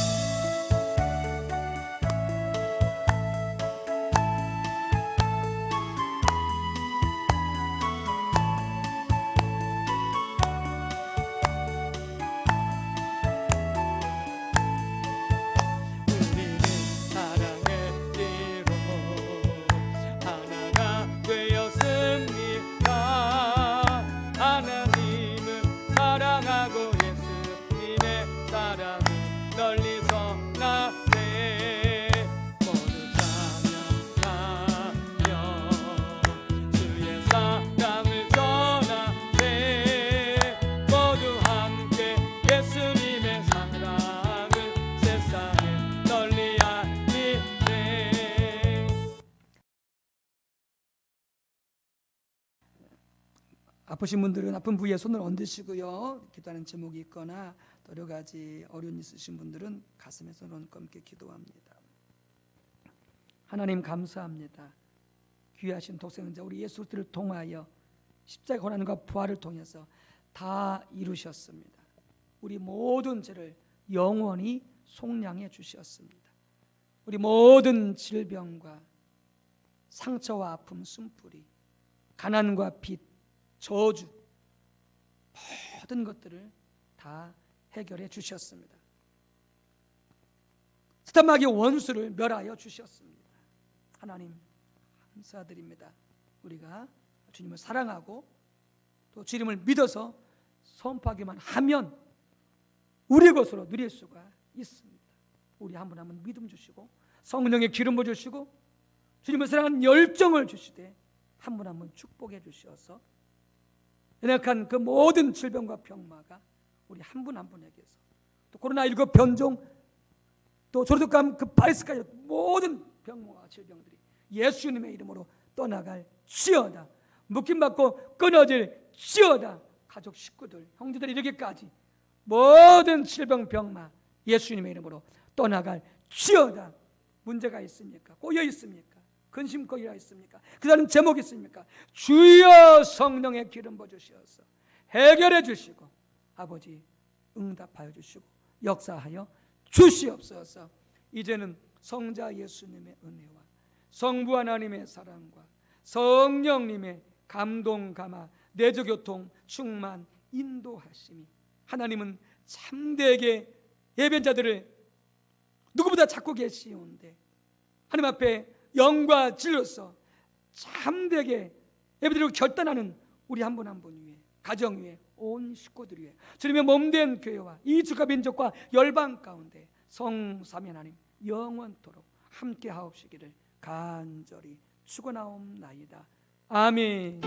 하나님은 사랑하고 예수님의 아프신 분들은 아픈 부위에 손을 얹으시고요. 기도하는 제목이 있거나 또 여러 가지 어려움 있으신 분들은 가슴에 손을 얹고 함께 기도합니다. 하나님 감사합니다. 귀하신 독생자 우리 예수 그리스도를 통하여 십자가 고난과 부활을 통해서 다 이루셨습니다. 우리 모든 죄를 영원히 속량해 주셨습니다. 우리 모든 질병과 상처와 아픔, 숨풀이, 가난과 빚, 저주 모든 것들을 다 해결해 주셨습니다. 사탄마귀의 원수를 멸하여 주셨습니다. 하나님 감사드립니다. 우리가 주님을 사랑하고 또 주님을 믿어서 선포하기만 하면 우리의 것으로 누릴 수가 있습니다. 우리 한 분 한 분 믿음 주시고 성령의 기름 부어 주시고 주님을 사랑하는 열정을 주시되 한 분 한 분 축복해 주셔서 연약한 그 모든 질병과 병마가 우리 한 분 한 분에게서 또 코로나19 변종 또 조류독감 그 바이러스까지 모든 병마와 질병들이 예수님의 이름으로 떠나갈 지어다. 묶임받고 끊어질 지어다. 가족 식구들 형제들 이르기까지 모든 질병 병마 예수님의 이름으로 떠나갈 지어다. 문제가 있습니까? 꼬여 있습니까? 근심거리가 있습니까? 그다음 제목이 있습니까? 주여 성령의 기름 부어주셔서 해결해 주시고 아버지 응답하여 주시고 역사하여 주시옵소서. 이제는 성자 예수님의 은혜와 성부 하나님의 사랑과 성령님의 감동 감화 내조교통 충만 인도하심이 하나님은 참되게 예배자들을 누구보다 찾고 계시온데 하나님 앞에 영과 진로서 참되게 예배드리고 결단하는 우리 한 분 한 분 위에 가정 위에 온 식구들 위에 주님의 몸된 교회와 이 주가 민족과 열방 가운데 성삼위 하나님 영원토록 함께 하옵시기를 간절히 축원하옵나이다. 아멘.